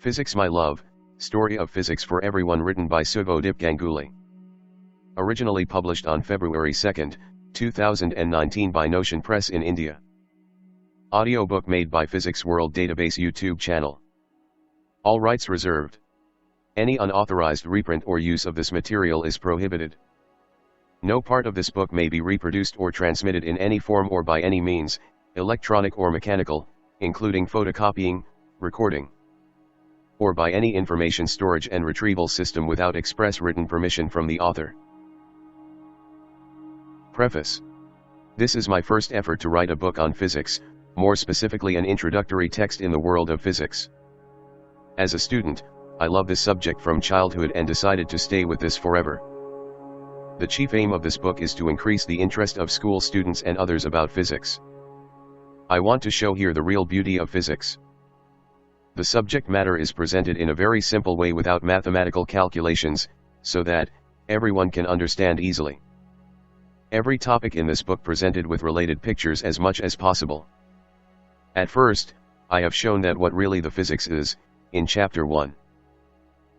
Physics My Love, Story of Physics for Everyone, written by 𝗵𝗵𝘃𝗀𝗃 𝗠𝗆. Originally published on February 2, 2019 by Notion Press in India. Audiobook made by PHYSICSworld Database YouTube channel. All rights reserved. Any unauthorized reprint or use of this material is prohibited. No part of this book may be reproduced or transmitted in any form or by any means, electronic or mechanical, including photocopying, recording, or by any information storage and retrieval system without express written permission from the author. Preface. This is my first effort to write a book on physics, more specifically an introductory text in the world of physics. As a student, I love this subject from childhood and decided to stay with this forever. The chief aim of this book is to increase the interest of school students and others about physics. I want to show here the real beauty of physics. The subject matter is presented in a very simple way without mathematical calculations, so that everyone can understand easily. Every topic in this book presented with related pictures as much as possible. At first, I have shown that what really the physics is, in Chapter 1.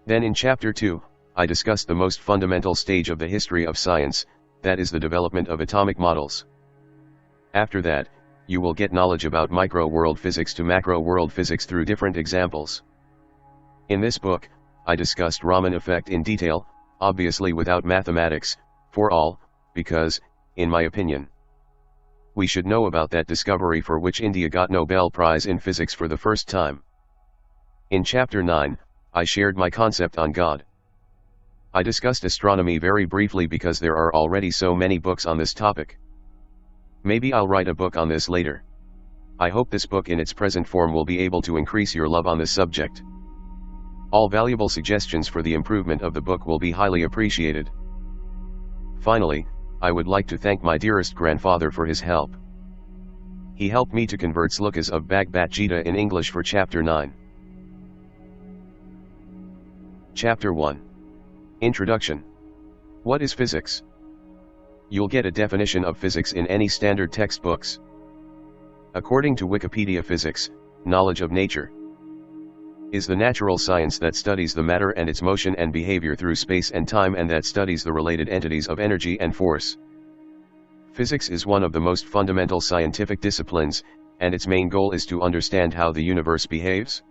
Then in Chapter 2, I discussed the most fundamental stage of the history of science, that is the development of atomic models. After that, you will get knowledge about micro-world physics to macro-world physics through different examples. In this book, I discussed Raman effect in detail, obviously without mathematics, for all, because, in my opinion, we should know about that discovery for which India got Nobel Prize in Physics for the first time. In Chapter 9, I shared my concept on God. I discussed astronomy very briefly because there are already so many books on this topic. Maybe I'll write a book on this later. I hope this book in its present form will be able to increase your love on this subject. All valuable suggestions for the improvement of the book will be highly appreciated. Finally, I would like to thank my dearest grandfather for his help. He helped me to convert 𝗪𝗂𝗃𝗱𝗏 𝗵𝗃𝗃 in English for Chapter 9. Chapter 1. Introduction. What is physics? You'll get a definition of physics in any standard textbooks. According to Wikipedia, physics, knowledge of nature, is the natural science that studies the matter and its motion and behavior through space and time, and that studies the related entities of energy and force. Physics is one of the most fundamental scientific disciplines, and its main goal is to understand how the universe behaves.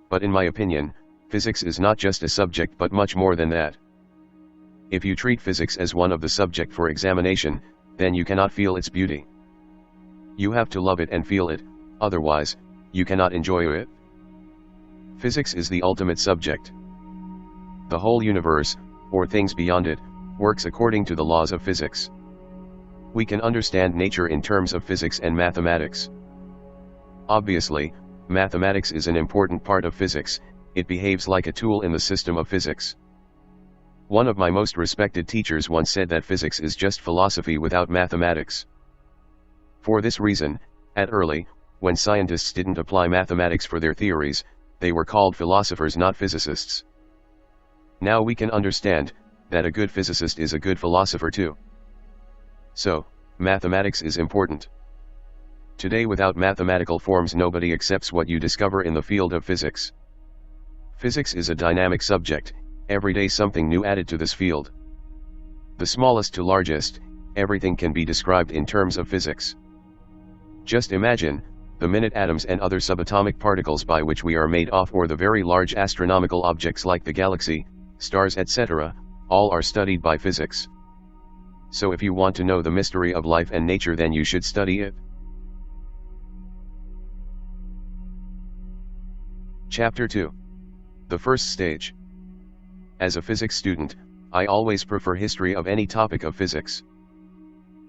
But in my opinion, physics is not just a subject but much more than that. If you treat physics as one of the subject for examination, then you cannot feel its beauty. You have to love it and feel it, otherwise, you cannot enjoy it. Physics is the ultimate subject. The whole universe, or things beyond it, works according to the laws of physics. We can understand nature in terms of physics and mathematics. Obviously, mathematics is an important part of physics. It behaves like a tool in the system of physics. One of my most respected teachers once said that physics is just philosophy without mathematics. For this reason, at early, when scientists didn't apply mathematics for their theories, they were called philosophers, not physicists. Now we can understand that a good physicist is a good philosopher too. So, mathematics is important. Today, without mathematical forms, nobody accepts what you discover in the field of physics. Physics is a dynamic subject, every day something new added to this field. The smallest to largest, everything can be described in terms of physics. Just imagine, the minute atoms and other subatomic particles by which we are made of, or the very large astronomical objects like the galaxy, stars, etc., all are studied by physics. So if you want to know the mystery of life and nature, then you should study it. Chapter 2. The first stage. As a physics student, I always prefer history of any topic of physics.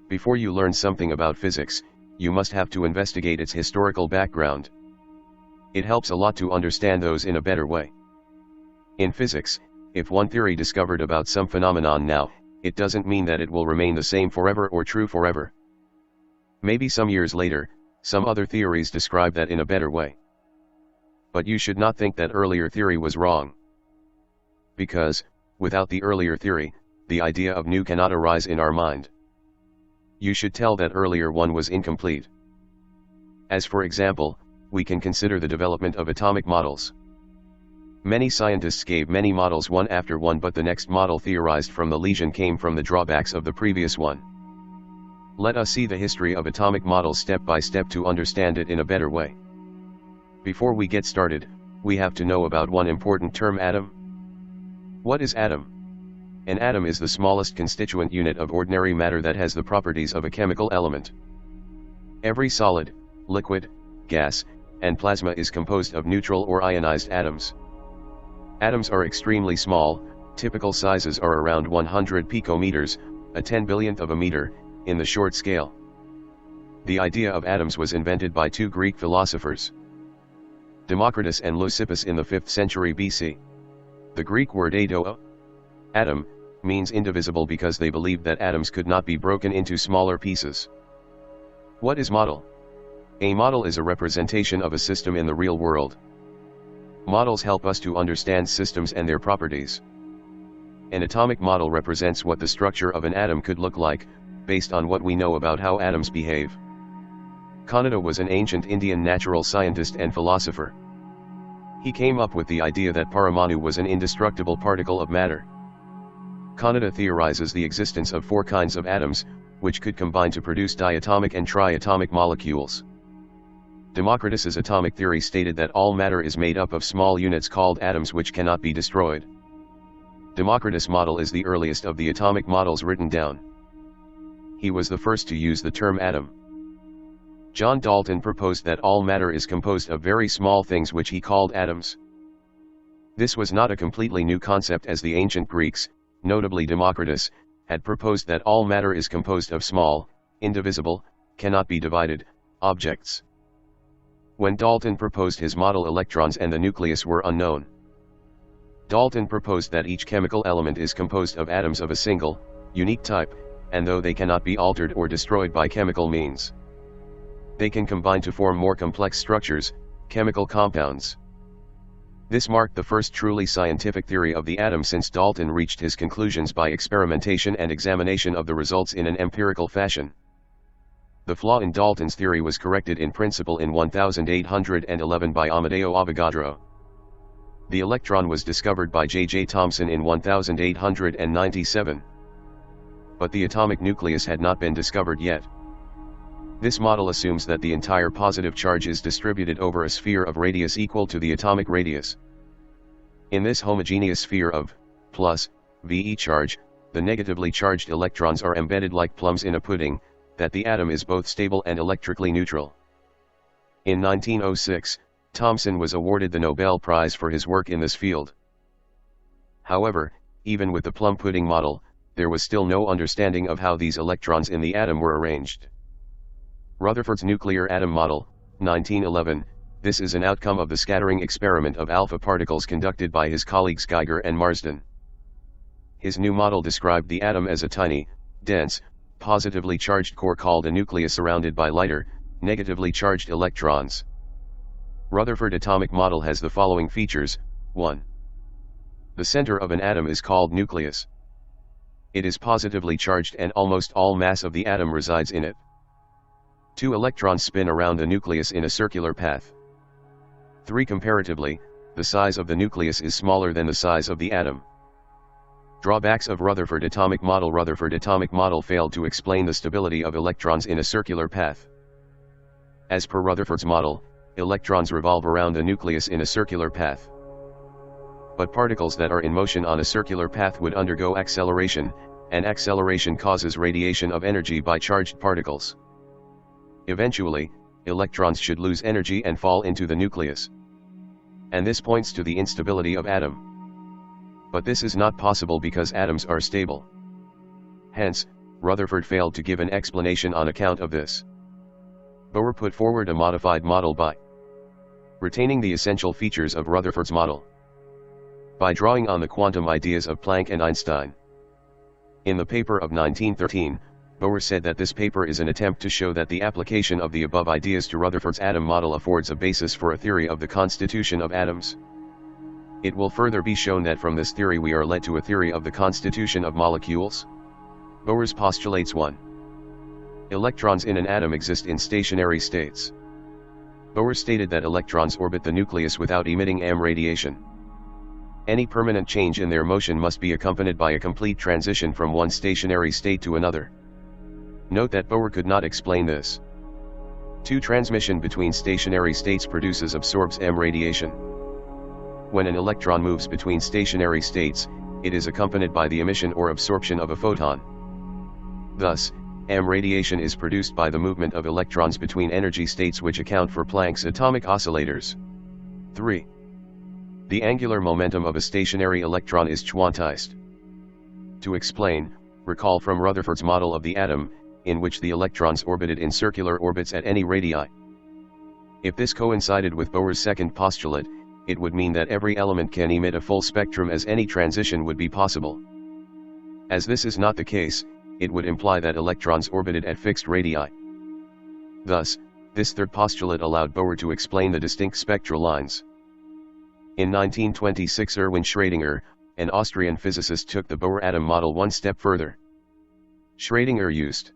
Before you learn something about physics, you must have to investigate its historical background. It helps a lot to understand those in a better way. In physics, if one theory discovered about some phenomenon now, it doesn't mean that it will remain the same forever or true forever. Maybe some years later, some other theories describe that in a better way. But you should not think that earlier theory was wrong. Because, without the earlier theory, the idea of new cannot arise in our mind. You should tell that earlier one was incomplete. As for example, we can consider the development of atomic models. Many scientists gave many models one after one, but the next model theorized from the lesion came from the drawbacks of the previous one. Let us see the history of atomic models step by step to understand it in a better way. Before we get started, we have to know about one important term: atom. What is atom? An atom is the smallest constituent unit of ordinary matter that has the properties of a chemical element. Every solid, liquid, gas, and plasma is composed of neutral or ionized atoms. Atoms are extremely small. Typical sizes are around 100 picometers, a 10/1000th of a meter, in the short scale. The idea of atoms was invented by two Greek philosophers, Democritus and Leucippus, in the 5th century BC. The Greek word atom means indivisible because they believed that atoms could not be broken into smaller pieces. What is model? A model is a representation of a system in the real world. Models help us to understand systems and their properties. An atomic model represents what the structure of an atom could look like, based on what we know about how atoms behave. Kanada was an ancient Indian natural scientist and philosopher. He came up with the idea that Paramanu was an indestructible particle of matter. Kanada theorizes the existence of 4 kinds of atoms, which could combine to produce diatomic and triatomic molecules. Democritus's atomic theory stated that all matter is made up of small units called atoms which cannot be destroyed. Democritus' model is the earliest of the atomic models written down. He was the first to use the term atom. John Dalton proposed that all matter is composed of very small things which he called atoms. This was not a completely new concept, as the ancient Greeks, notably Democritus, had proposed that all matter is composed of small, indivisible, cannot be divided, objects. When Dalton proposed his model, electrons and the nucleus were unknown. Dalton proposed that each chemical element is composed of atoms of a single, unique type, and though they cannot be altered or destroyed by chemical means, they can combine to form more complex structures, chemical compounds. This marked the first truly scientific theory of the atom, since Dalton reached his conclusions by experimentation and examination of the results in an empirical fashion. The flaw in Dalton's theory was corrected in principle in 1811 by Amedeo Avogadro. The electron was discovered by J.J. Thomson in 1897. But the atomic nucleus had not been discovered yet. This model assumes that the entire positive charge is distributed over a sphere of radius equal to the atomic radius. In this homogeneous sphere of plus VE charge, the negatively charged electrons are embedded like plums in a pudding, that the atom is both stable and electrically neutral. In 1906, Thomson was awarded the Nobel Prize for his work in this field. However, even with the plum pudding model, there was still no understanding of how these electrons in the atom were arranged. Rutherford's nuclear atom model, 1911, this is an outcome of the scattering experiment of alpha particles conducted by his colleagues Geiger and Marsden. His new model described the atom as a tiny, dense, positively charged core called a nucleus surrounded by lighter, negatively charged electrons. Rutherford atomic model has the following features: 1. The center of an atom is called nucleus. It is positively charged and almost all mass of the atom resides in it. 2 electrons spin around the nucleus in a circular path. 3 Comparatively, the size of the nucleus is smaller than the size of the atom. Drawbacks of Rutherford atomic model. Rutherford atomic model failed to explain the stability of electrons in a circular path. As per Rutherford's model, electrons revolve around the nucleus in a circular path. But particles that are in motion on a circular path would undergo acceleration, and acceleration causes radiation of energy by charged particles. Eventually, electrons should lose energy and fall into the nucleus. And this points to the instability of atom. But this is not possible because atoms are stable. Hence, Rutherford failed to give an explanation on account of this. Bohr put forward a modified model by retaining the essential features of Rutherford's model, by drawing on the quantum ideas of Planck and Einstein. In the paper of 1913, Bohr said that this paper is an attempt to show that the application of the above ideas to Rutherford's atom model affords a basis for a theory of the constitution of atoms. It will further be shown that from this theory we are led to a theory of the constitution of molecules. Bohr's postulates: 1. Electrons in an atom exist in stationary states. Bohr stated that electrons orbit the nucleus without emitting EM radiation. Any permanent change in their motion must be accompanied by a complete transition from one stationary state to another. Note that Bohr could not explain this. 2. Transmission between stationary states produces absorbs M radiation. When an electron moves between stationary states, it is accompanied by the emission or absorption of a photon. Thus, M radiation is produced by the movement of electrons between energy states, which account for Planck's atomic oscillators. 3. The angular momentum of a stationary electron is quantized. To explain, recall from Rutherford's model of the atom, in which the electrons orbited in circular orbits at any radii. If this coincided with Bohr's second postulate, it would mean that every element can emit a full spectrum, as any transition would be possible. As this is not the case, it would imply that electrons orbited at fixed radii. Thus, this third postulate allowed Bohr to explain the distinct spectral lines. In 1926, Erwin Schrödinger, an Austrian physicist, took the Bohr atom model one step further. Schrödinger used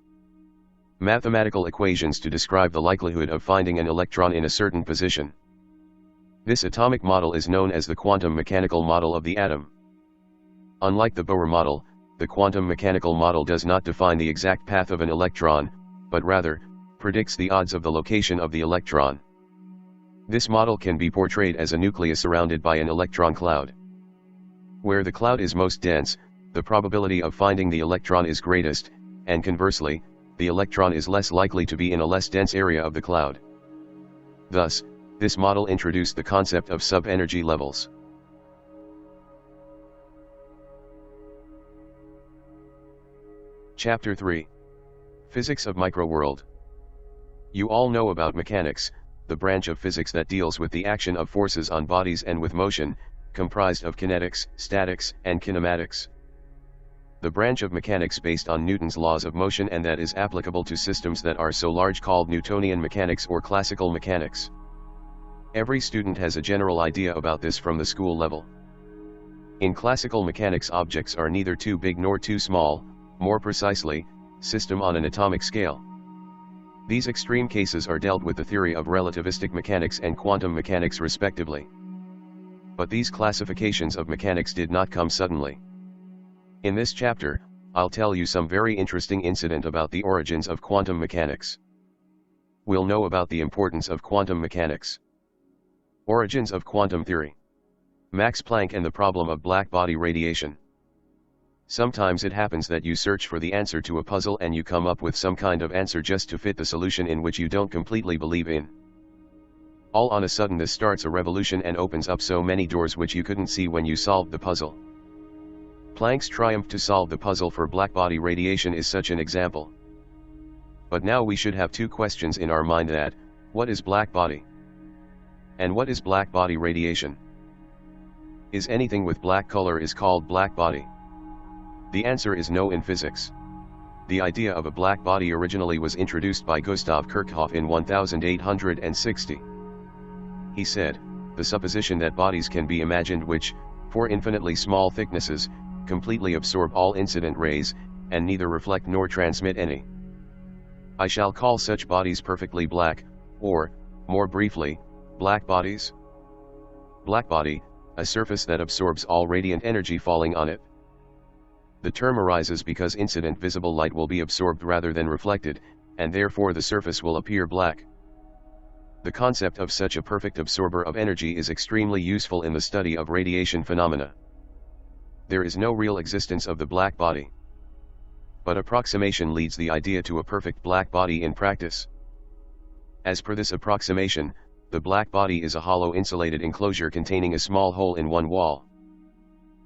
mathematical equations to describe the likelihood of finding an electron in a certain position. This atomic model is known as the quantum mechanical model of the atom. Unlike the Bohr model, the quantum mechanical model does not define the exact path of an electron, but rather, predicts the odds of the location of the electron. This model can be portrayed as a nucleus surrounded by an electron cloud. Where the cloud is most dense, the probability of finding the electron is greatest, and conversely, the electron is less likely to be in a less dense area of the cloud. Thus, this model introduced the concept of sub-energy levels. Chapter 3. Physics of Microworld. You all know about mechanics, the branch of physics that deals with the action of forces on bodies and with motion, comprised of kinetics, statics, and kinematics. The branch of mechanics based on Newton's laws of motion and that is applicable to systems that are so large called Newtonian mechanics or classical mechanics. Every student has a general idea about this from the school level. In classical mechanics, objects are neither too big nor too small, more precisely, system on an atomic scale. These extreme cases are dealt with the theory of relativistic mechanics and quantum mechanics respectively. But these classifications of mechanics did not come suddenly. In this chapter, I'll tell you some very interesting incident about the origins of quantum mechanics. We'll know about the importance of quantum mechanics. Origins of quantum theory. Max Planck and the problem of black body radiation. Sometimes it happens that you search for the answer to a puzzle and you come up with some kind of answer just to fit the solution in which you don't completely believe in. All on a sudden this starts a revolution and opens up so many doors which you couldn't see when you solved the puzzle. Planck's triumph to solve the puzzle for blackbody radiation is such an example. But now we should have two questions in our mind: that, what is blackbody? And what is blackbody radiation? Is anything with black color is called blackbody? The answer is no in physics. The idea of a black body originally was introduced by Gustav Kirchhoff in 1860. He said, the supposition that bodies can be imagined which, for infinitely small thicknesses, completely absorb all incident rays, and neither reflect nor transmit any. I shall call such bodies perfectly black, or, more briefly, black bodies. Blackbody, a surface that absorbs all radiant energy falling on it. The term arises because incident visible light will be absorbed rather than reflected, and therefore the surface will appear black. The concept of such a perfect absorber of energy is extremely useful in the study of radiation phenomena. There is no real existence of the black body. But approximation leads the idea to a perfect black body in practice. As per this approximation, the black body is a hollow insulated enclosure containing a small hole in one wall.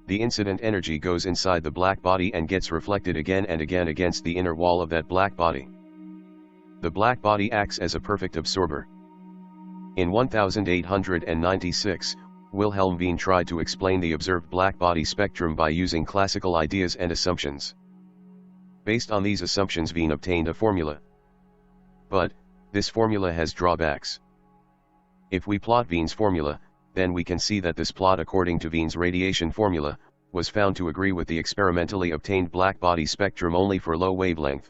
The incident energy goes inside the black body and gets reflected again and again against the inner wall of that black body. The black body acts as a perfect absorber. In 1896, Wilhelm Wien tried to explain the observed black body spectrum by using classical ideas and assumptions. Based on these assumptions, Wien obtained a formula. But, this formula has drawbacks. If we plot Wien's formula, then we can see that this plot according to Wien's radiation formula, was found to agree with the experimentally obtained black body spectrum only for low wavelength.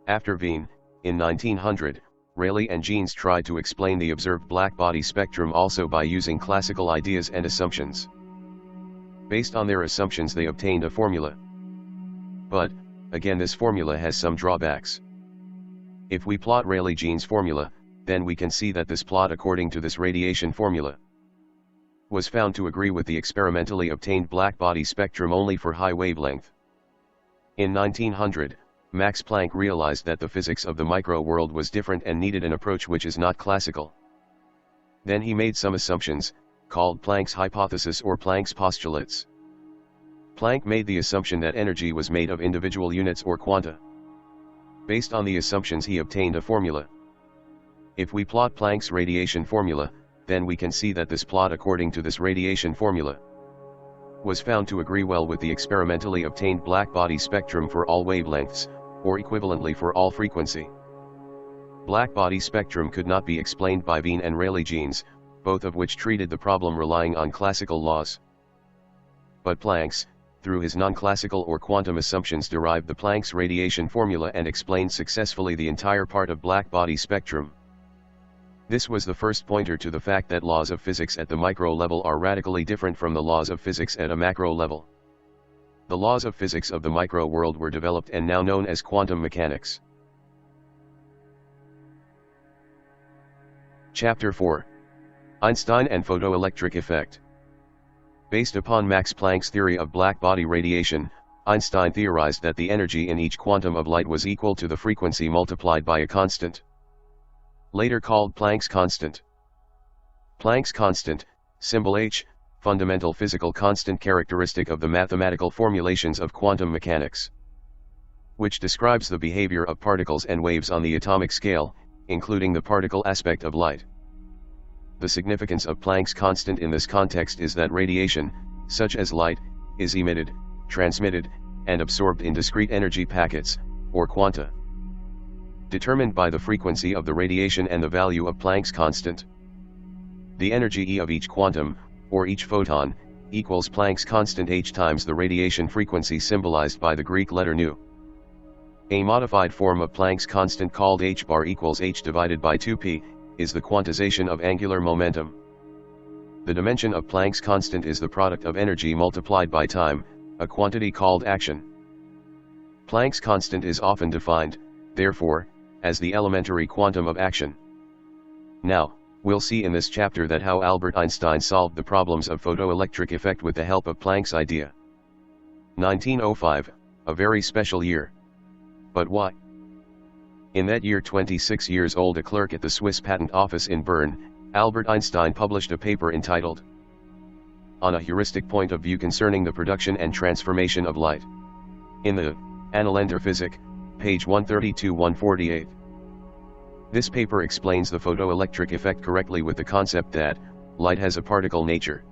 After Wien, in 1900, Rayleigh and Jeans tried to explain the observed black body spectrum also by using classical ideas and assumptions. Based on their assumptions they obtained a formula. But, again, this formula has some drawbacks. If we plot Rayleigh-Jean's formula, then we can see that this plot according to this radiation formula was found to agree with the experimentally obtained black-body spectrum only for high wavelength. In 1900, Max Planck realized that the physics of the micro-world was different and needed an approach which is not classical. Then he made some assumptions, called Planck's hypothesis or Planck's postulates. Planck made the assumption that energy was made of individual units or quanta. Based on the assumptions he obtained a formula. If we plot Planck's radiation formula, then we can see that this plot according to this radiation formula was found to agree well with the experimentally obtained black-body spectrum for all wavelengths, or equivalently for all frequency. Black-body spectrum could not be explained by Wien and Rayleigh-Jeans, both of which treated the problem relying on classical laws. But Planck's, through his non-classical or quantum assumptions, derived the Planck's radiation formula and explained successfully the entire part of black-body spectrum. This was the first pointer to the fact that laws of physics at the micro level are radically different from the laws of physics at a macro level. The laws of physics of the micro world were developed and now known as quantum mechanics. Chapter 4. Einstein and photoelectric effect. Based upon Max Planck's theory of black-body radiation, Einstein theorized that the energy in each quantum of light was equal to the frequency multiplied by a constant, later called Planck's constant. Planck's constant, symbol h, fundamental physical constant characteristic of the mathematical formulations of quantum mechanics, which describes the behavior of particles and waves on the atomic scale, including the particle aspect of light. The significance of Planck's constant in this context is that radiation, such as light, is emitted, transmitted, and absorbed in discrete energy packets, or quanta, determined by the frequency of the radiation and the value of Planck's constant. The energy E of each quantum, or each photon, equals Planck's constant h times the radiation frequency symbolized by the Greek letter nu. A modified form of Planck's constant called h bar equals h divided by 2p, is the quantization of angular momentum. The dimension of Planck's constant is the product of energy multiplied by time, a quantity called action. Planck's constant is often defined, therefore, as the elementary quantum of action. Now, we'll see in this chapter that how Albert Einstein solved the problems of photoelectric effect with the help of Planck's idea. 1905, a very special year. But why? In that year, 26 years old, a clerk at the Swiss Patent Office in Bern, Albert Einstein published a paper entitled On a Heuristic Point of View Concerning the Production and Transformation of Light, in the Annalen der Physik, page 132-148. This paper explains the photoelectric effect correctly with the concept that light has a particle nature.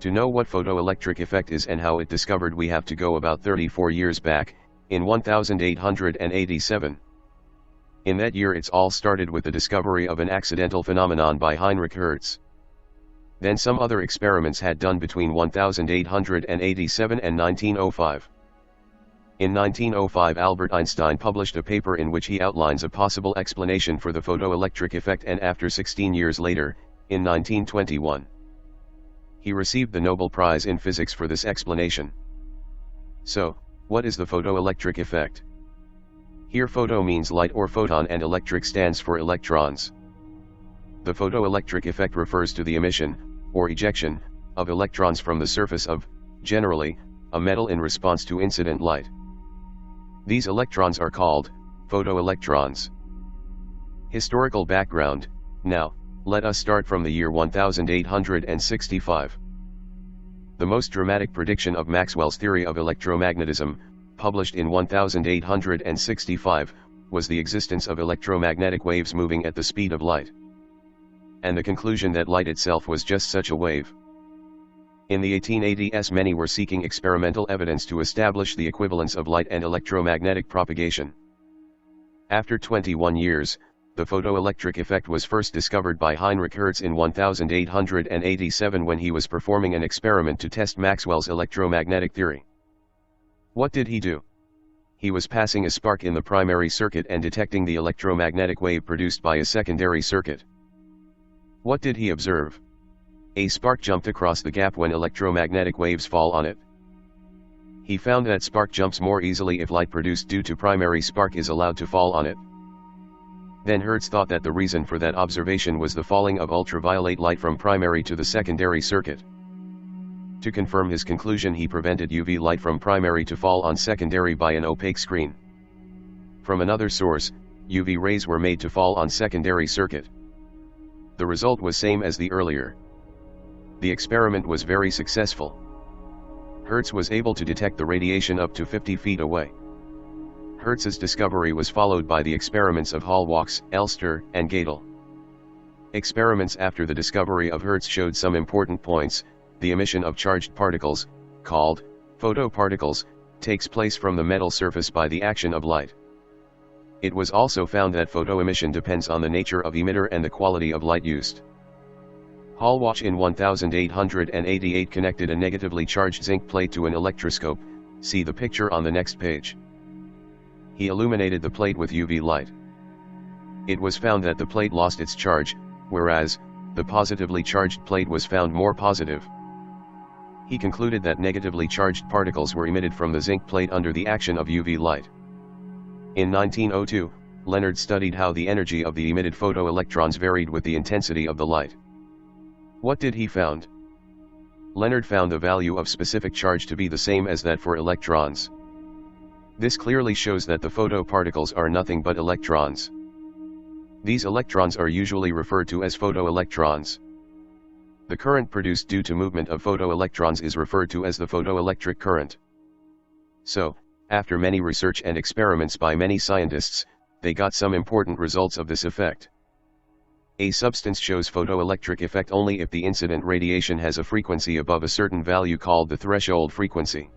To know what photoelectric effect is and how it discovered, we have to go about 34 years back, in 1887. In that year it's all started with the discovery of an accidental phenomenon by Heinrich Hertz. Then some other experiments had done between 1887 and 1905. In 1905 Albert Einstein published a paper in which he outlines a possible explanation for the photoelectric effect, and after 16 years later, in 1921, he received the Nobel Prize in Physics for this explanation. So, what is the photoelectric effect? Here photo means light or photon and electric stands for electrons. The photoelectric effect refers to the emission, or ejection, of electrons from the surface of, generally, a metal in response to incident light. These electrons are called photoelectrons. Historical background. Now, let us start from the year 1865. The most dramatic prediction of Maxwell's theory of electromagnetism, published in 1865, was the existence of electromagnetic waves moving at the speed of light, and the conclusion that light itself was just such a wave. In the 1880s many were seeking experimental evidence to establish the equivalence of light and electromagnetic propagation. After 21 years, the photoelectric effect was first discovered by Heinrich Hertz in 1887 when he was performing an experiment to test Maxwell's electromagnetic theory. What did he do? He was passing a spark in the primary circuit and detecting the electromagnetic wave produced by a secondary circuit. What did he observe? A spark jumped across the gap when electromagnetic waves fall on it. He found that spark jumps more easily if light produced due to primary spark is allowed to fall on it. Then Hertz thought that the reason for that observation was the falling of ultraviolet light from primary to the secondary circuit. To confirm his conclusion, he prevented UV light from primary to fall on secondary by an opaque screen. From another source, UV rays were made to fall on secondary circuit. The result was same as the earlier. The experiment was very successful. Hertz was able to detect the radiation up to 50 feet away. Hertz's discovery was followed by the experiments of Hallwachs, Elster, and Gödel. Experiments after the discovery of Hertz showed some important points. The emission of charged particles, called photoparticles, takes place from the metal surface by the action of light. It was also found that photoemission depends on the nature of emitter and the quality of light used. Hallwach in 1888 connected a negatively charged zinc plate to an electroscope, see the picture on the next page. He illuminated the plate with UV light. It was found that the plate lost its charge, whereas the positively charged plate was found more positive. He concluded that negatively charged particles were emitted from the zinc plate under the action of UV light. In 1902, Leonard studied how the energy of the emitted photoelectrons varied with the intensity of the light. What did he found? Leonard found the value of specific charge to be the same as that for electrons. This clearly shows that the photoparticles are nothing but electrons. These electrons are usually referred to as photoelectrons. The current produced due to movement of photoelectrons is referred to as the photoelectric current. So, after many research and experiments by many scientists, they got some important results of this effect. A substance shows photoelectric effect only if the incident radiation has a frequency above a certain value called the threshold frequency.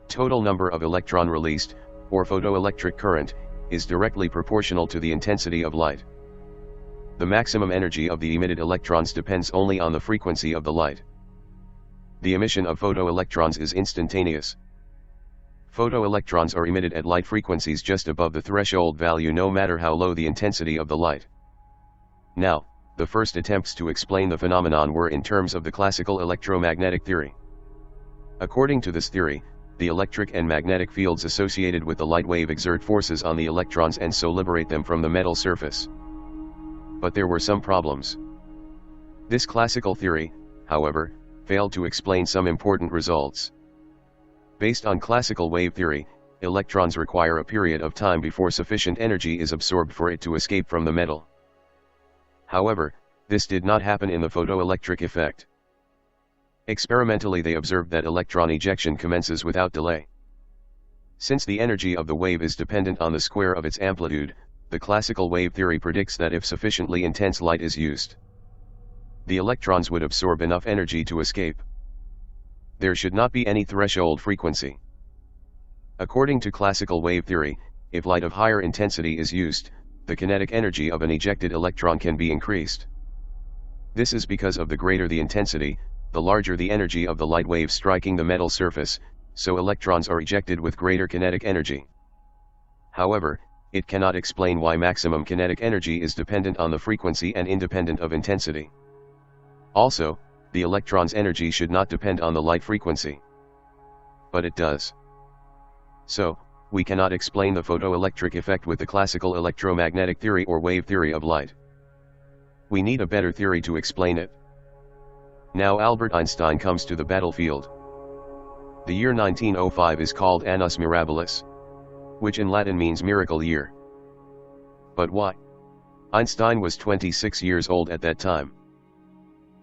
Total number of electron released, or photoelectric current, is directly proportional to the intensity of light. The maximum energy of the emitted electrons depends only on the frequency of the light. The emission of photoelectrons is instantaneous. Photoelectrons are emitted at light frequencies just above the threshold value no matter how low the intensity of the light. Now, the first attempts to explain the phenomenon were in terms of the classical electromagnetic theory. According to this theory, the electric and magnetic fields associated with the light wave exert forces on the electrons and so liberate them from the metal surface. But there were some problems. This classical theory, however, failed to explain some important results. Based on classical wave theory, electrons require a period of time before sufficient energy is absorbed for it to escape from the metal. However, this did not happen in the photoelectric effect. Experimentally they observed that electron ejection commences without delay. Since the energy of the wave is dependent on the square of its amplitude, the classical wave theory predicts that if sufficiently intense light is used, the electrons would absorb enough energy to escape. There should not be any threshold frequency. According to classical wave theory, if light of higher intensity is used, the kinetic energy of an ejected electron can be increased. This is because of the greater the intensity, the larger the energy of the light wave striking the metal surface, so electrons are ejected with greater kinetic energy. However, it cannot explain why maximum kinetic energy is dependent on the frequency and independent of intensity. Also, the electron's energy should not depend on the light frequency. But it does. So, we cannot explain the photoelectric effect with the classical electromagnetic theory or wave theory of light. We need a better theory to explain it. Now Albert Einstein comes to the battlefield. The year 1905 is called Annus Mirabilis, which in Latin means miracle year. But why? Einstein was 26 years old at that time.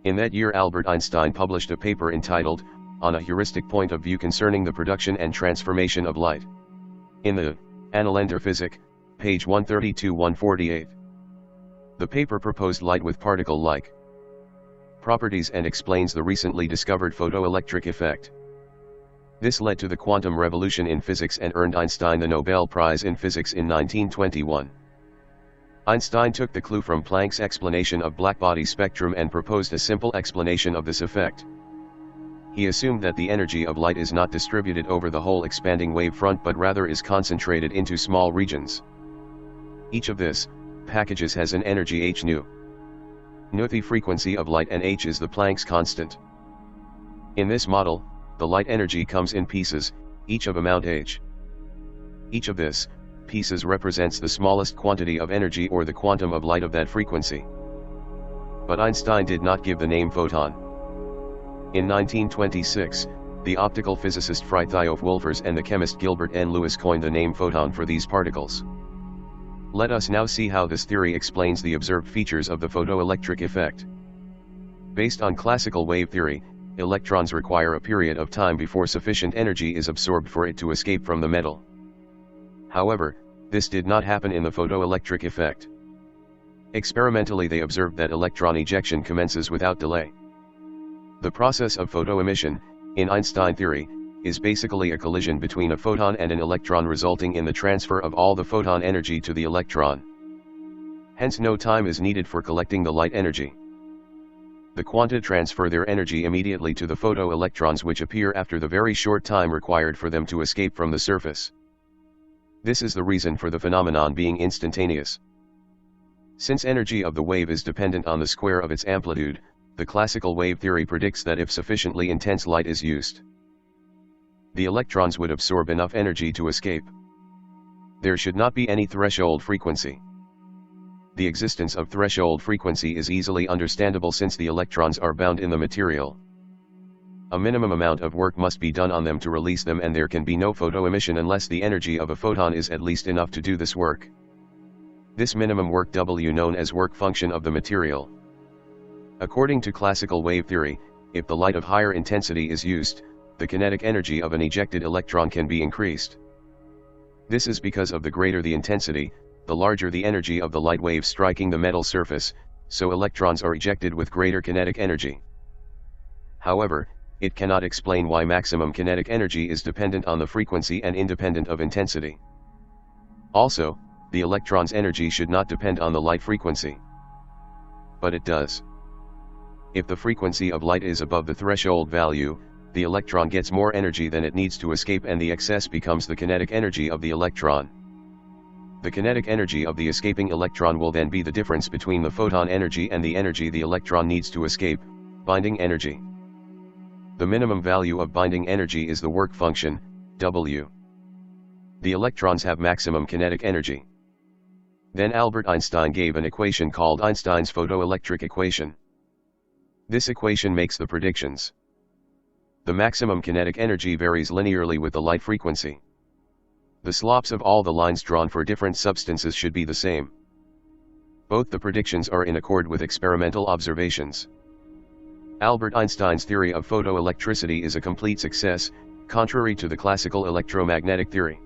In that year Albert Einstein published a paper entitled, On a Heuristic Point of View Concerning the Production and Transformation of Light, in the Annalen der Physik, page 132-148. The paper proposed light with particle-like properties and explains the recently discovered photoelectric effect. This led to the quantum revolution in physics and earned Einstein the Nobel Prize in Physics in 1921. Einstein took the clue from Planck's explanation of blackbody spectrum and proposed a simple explanation of this effect. He assumed that the energy of light is not distributed over the whole expanding wave front but rather is concentrated into small regions. Each of this packages has an energy h nu. 𝗏 frequency of light and h is the Planck's constant. In this model, the light energy comes in pieces, each of amount h. Each of this pieces represents the smallest quantity of energy or the quantum of light of that frequency. But Einstein did not give the name photon. In 1926, the optical physicist Fritjof Wolfers and the chemist Gilbert N. Lewis coined the name photon for these particles. Let us now see how this theory explains the observed features of the photoelectric effect. Based on classical wave theory, electrons require a period of time before sufficient energy is absorbed for it to escape from the metal. However, this did not happen in the photoelectric effect. Experimentally, they observed that electron ejection commences without delay. The process of photoemission, in Einstein theory, is basically a collision between a photon and an electron, resulting in the transfer of all the photon energy to the electron. Hence, no time is needed for collecting the light energy. The quanta transfer their energy immediately to the photoelectrons, which appear after the very short time required for them to escape from the surface. This is the reason for the phenomenon being instantaneous. Since energy of the wave is dependent on the square of its amplitude, the classical wave theory predicts that if sufficiently intense light is used, the electrons would absorb enough energy to escape. There should not be any threshold frequency. The existence of threshold frequency is easily understandable since the electrons are bound in the material. A minimum amount of work must be done on them to release them, and there can be no photoemission unless the energy of a photon is at least enough to do this work. This minimum work W known as work function of the material. According to classical wave theory, if the light of higher intensity is used, the kinetic energy of an ejected electron can be increased. This is because of the greater the intensity, the larger the energy of the light wave striking the metal surface, so electrons are ejected with greater kinetic energy. However, it cannot explain why maximum kinetic energy is dependent on the frequency and independent of intensity. Also, the electron's energy should not depend on the light frequency. But it does. If the frequency of light is above the threshold value, the electron gets more energy than it needs to escape, and the excess becomes the kinetic energy of the electron. The kinetic energy of the escaping electron will then be the difference between the photon energy and the energy the electron needs to escape, binding energy. The minimum value of binding energy is the work function, W. The electrons have maximum kinetic energy. Then Albert Einstein gave an equation called Einstein's photoelectric equation. This equation makes the predictions. The maximum kinetic energy varies linearly with the light frequency. The slopes of all the lines drawn for different substances should be the same. Both the predictions are in accord with experimental observations. Albert Einstein's theory of photoelectricity is a complete success, contrary to the classical electromagnetic theory.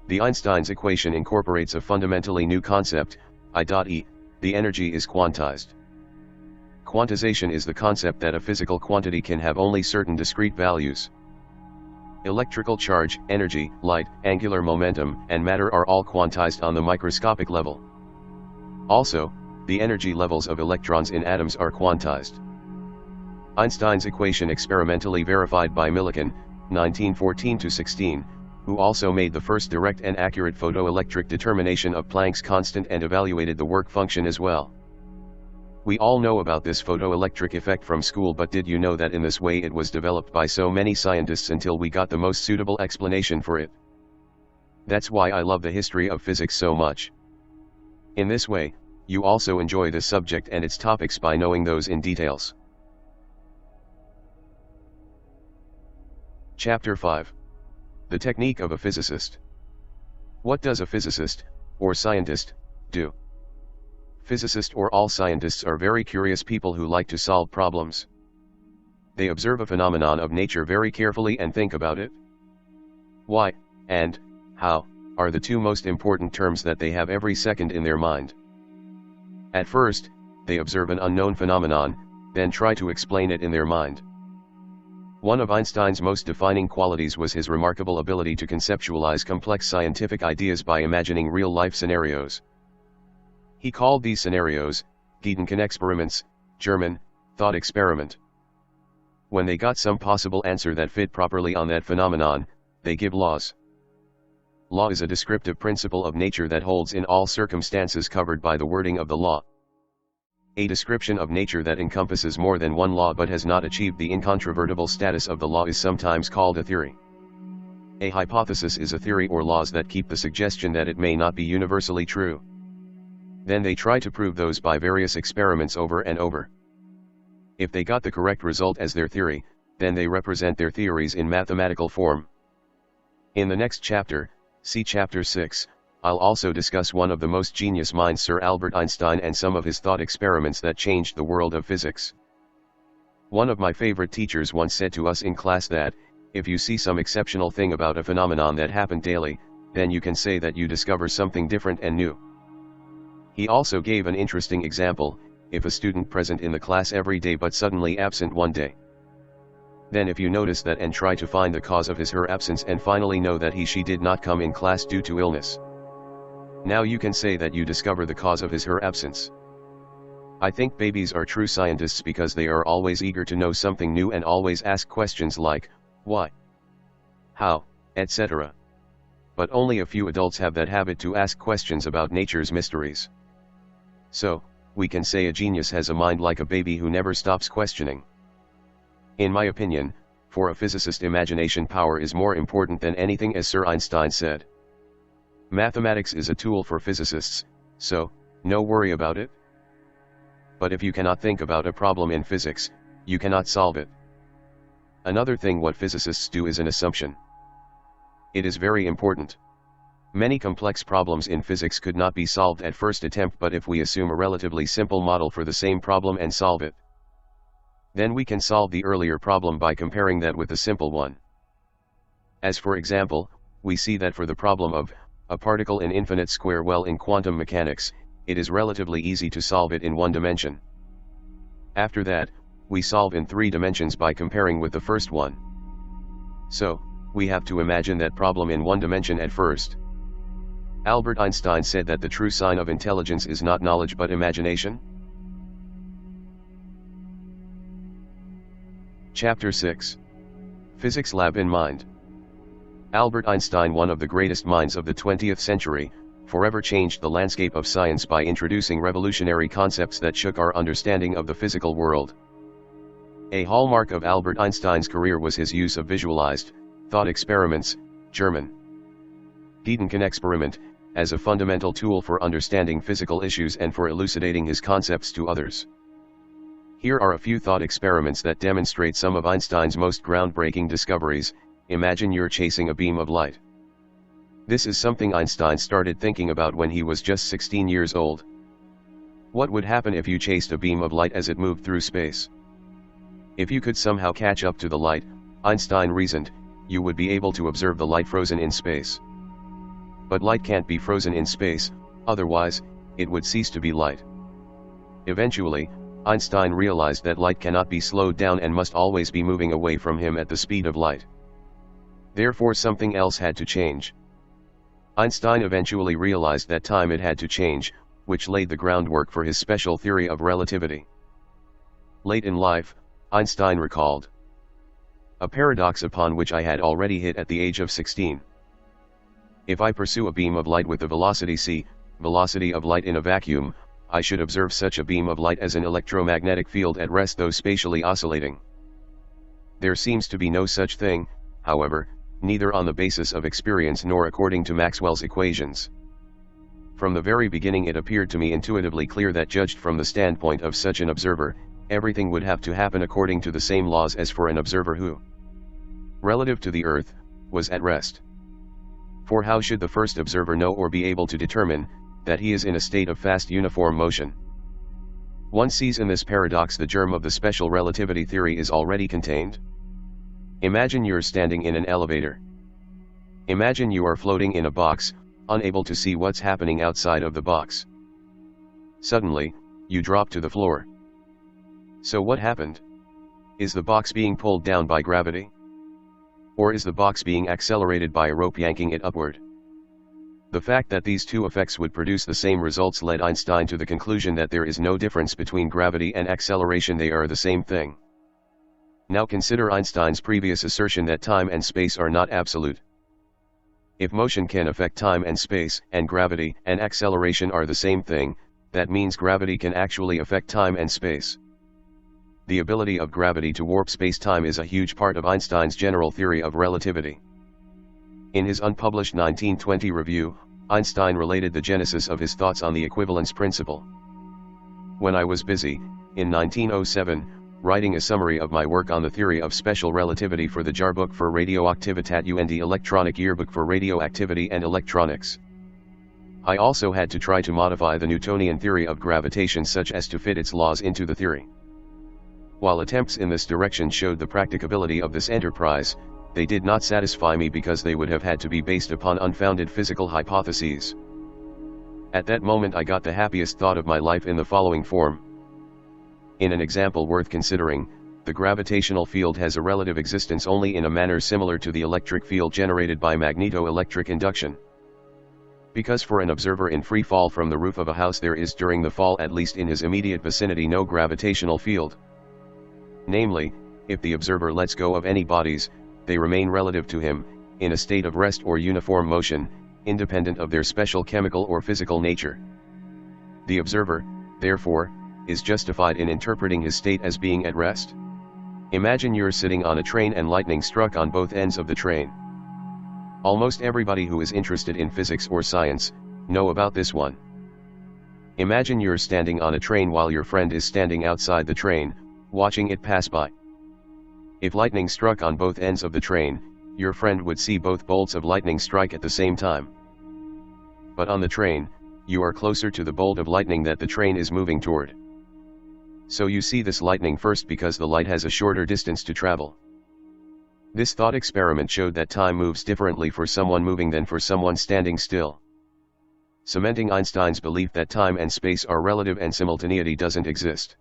The Einstein's equation incorporates a fundamentally new concept, I.e., the energy is quantized. Quantization is the concept that a physical quantity can have only certain discrete values. Electrical charge, energy, light, angular momentum, and matter are all quantized on the microscopic level. Also, the energy levels of electrons in atoms are quantized. Einstein's equation experimentally verified by Millikan, 1914-16, who also made the first direct and accurate photoelectric determination of Planck's constant and evaluated the work function as well. We all know about this photoelectric effect from school, but did you know that in this way it was developed by so many scientists until we got the most suitable explanation for it? That's why I love the history of physics so much. In this way, you also enjoy this subject and its topics by knowing those in details. Chapter 5. The technique of a physicist. What does a physicist, or scientist, do? Physicists or all scientists are very curious people who like to solve problems. They observe a phenomenon of nature very carefully and think about it. Why, and how, are the two most important terms that they have every second in their mind. At first, they observe an unknown phenomenon, then try to explain it in their mind. One of Einstein's most defining qualities was his remarkable ability to conceptualize complex scientific ideas by imagining real-life scenarios. He called these scenarios, Gedankenexperiments, German, thought experiment. When they got some possible answer that fit properly on that phenomenon, they give laws. Law is a descriptive principle of nature that holds in all circumstances covered by the wording of the law. A description of nature that encompasses more than one law but has not achieved the incontrovertible status of the law is sometimes called a theory. A hypothesis is a theory or laws that keep the suggestion that it may not be universally true. Then they try to prove those by various experiments over and over. If they got the correct result as their theory, then they represent their theories in mathematical form. In the next chapter, see Chapter 6, I'll also discuss one of the most genius minds, Sir Albert Einstein, and some of his thought experiments that changed the world of physics. One of my favorite teachers once said to us in class that, if you see some exceptional thing about a phenomenon that happened daily, then you can say that you discover something different and new. He also gave an interesting example: if a student present in the class every day but suddenly absent one day. Then if you notice that and try to find the cause of his/her absence and finally know that he/she did not come in class due to illness. Now you can say that you discover the cause of his/her absence. I think babies are true scientists because they are always eager to know something new and always ask questions like, why, how, etc. But only a few adults have that habit to ask questions about nature's mysteries. So, we can say a genius has a mind like a baby who never stops questioning. In my opinion, for a physicist, imagination power is more important than anything, as Sir Einstein said. Mathematics is a tool for physicists, so, no worry about it. But if you cannot think about a problem in physics, you cannot solve it. Another thing what physicists do is an assumption. It is very important. Many complex problems in physics could not be solved at first attempt, but if we assume a relatively simple model for the same problem and solve it, then we can solve the earlier problem by comparing that with the simple one. As for example, we see that for the problem of a particle in infinite square, well, in quantum mechanics, it is relatively easy to solve it in one dimension. After that, we solve in 3 dimensions by comparing with the first one. So, we have to imagine that problem in 1 dimension at first. Albert Einstein said that the true sign of intelligence is not knowledge but imagination. Chapter 6. Physics Lab in Mind. Albert Einstein, one of the greatest minds of the 20th century, forever changed the landscape of science by introducing revolutionary concepts that shook our understanding of the physical world. A hallmark of Albert Einstein's career was his use of visualized thought experiments, German 𝗫𝗃𝗀𝗋𝗆𝗋𝗆, as a fundamental tool for understanding physical issues and for elucidating his concepts to others. Here are a few thought experiments that demonstrate some of Einstein's most groundbreaking discoveries. Imagine you're chasing a beam of light. This is something Einstein started thinking about when he was just 16 years old. What would happen if you chased a beam of light as it moved through space? If you could somehow catch up to the light, Einstein reasoned, you would be able to observe the light frozen in space. But light can't be frozen in space, otherwise, it would cease to be light. Eventually, Einstein realized that light cannot be slowed down and must always be moving away from him at the speed of light. Therefore something else had to change. Einstein eventually realized that time it had to change, which laid the groundwork for his special theory of relativity. Late in life, Einstein recalled a paradox upon which I had already hit at the age of 16. If I pursue a beam of light with the velocity c, velocity of light in a vacuum, I should observe such a beam of light as an electromagnetic field at rest, though spatially oscillating. There seems to be no such thing, however, neither on the basis of experience nor according to Maxwell's equations. From the very beginning it appeared to me intuitively clear that, judged from the standpoint of such an observer, everything would have to happen according to the same laws as for an observer who, relative to the Earth, was at rest. For how should the first observer know or be able to determine that he is in a state of fast uniform motion? One sees in this paradox the germ of the special relativity theory is already contained. Imagine you're standing in an elevator. Imagine you are floating in a box, unable to see what's happening outside of the box. Suddenly, you drop to the floor. So what happened? Is the box being pulled down by gravity? Or is the box being accelerated by a rope yanking it upward? The fact that these two effects would produce the same results led Einstein to the conclusion that there is no difference between gravity and acceleration, they are the same thing. Now consider Einstein's previous assertion that time and space are not absolute. If motion can affect time and space, and gravity and acceleration are the same thing, that means gravity can actually affect time and space. The ability of gravity to warp space-time is a huge part of Einstein's general theory of relativity. In his unpublished 1920 review, Einstein related the genesis of his thoughts on the equivalence principle. When I was busy, in 1907, writing a summary of my work on the theory of special relativity for the 𝗪𝗂𝗶𝗽 𝗠𝗆 electronic yearbook for radioactivity and electronics, I also had to try to modify the Newtonian theory of gravitation such as to fit its laws into the theory. While attempts in this direction showed the practicability of this enterprise, they did not satisfy me because they would have had to be based upon unfounded physical hypotheses. At that moment I got the happiest thought of my life in the following form. In an example worth considering, the gravitational field has a relative existence only in a manner similar to the electric field generated by magneto-electric induction. Because for an observer in free fall from the roof of a house there is during the fall, at least in his immediate vicinity, no gravitational field. Namely, if the observer lets go of any bodies, they remain relative to him, in a state of rest or uniform motion, independent of their special chemical or physical nature. The observer, therefore, is justified in interpreting his state as being at rest. Imagine you're sitting on a train and lightning struck on both ends of the train. Almost everybody who is interested in physics or science know about this one. Imagine you're standing on a train while your friend is standing outside the train, watching it pass by. If lightning struck on both ends of the train, your friend would see both bolts of lightning strike at the same time. But on the train, you are closer to the bolt of lightning that the train is moving toward. So you see this lightning first because the light has a shorter distance to travel. This thought experiment showed that time moves differently for someone moving than for someone standing still, cementing Einstein's belief that time and space are relative and simultaneity doesn't exist.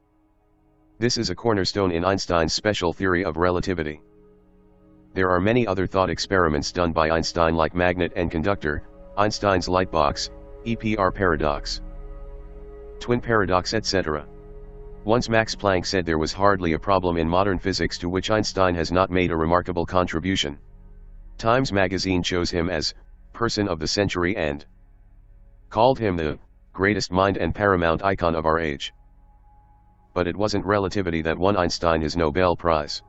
This is a cornerstone in Einstein's special theory of relativity. There are many other thought experiments done by Einstein like magnet and conductor, Einstein's lightbox, 𝗵𝗃𝗄𝗏 paradox, twin paradox, etc. Once Max Planck said there was hardly a problem in modern physics to which Einstein has not made a remarkable contribution. Times magazine chose him as person of the century and called him the greatest mind and paramount icon of our age. But it wasn't relativity that won Einstein his Nobel Prize.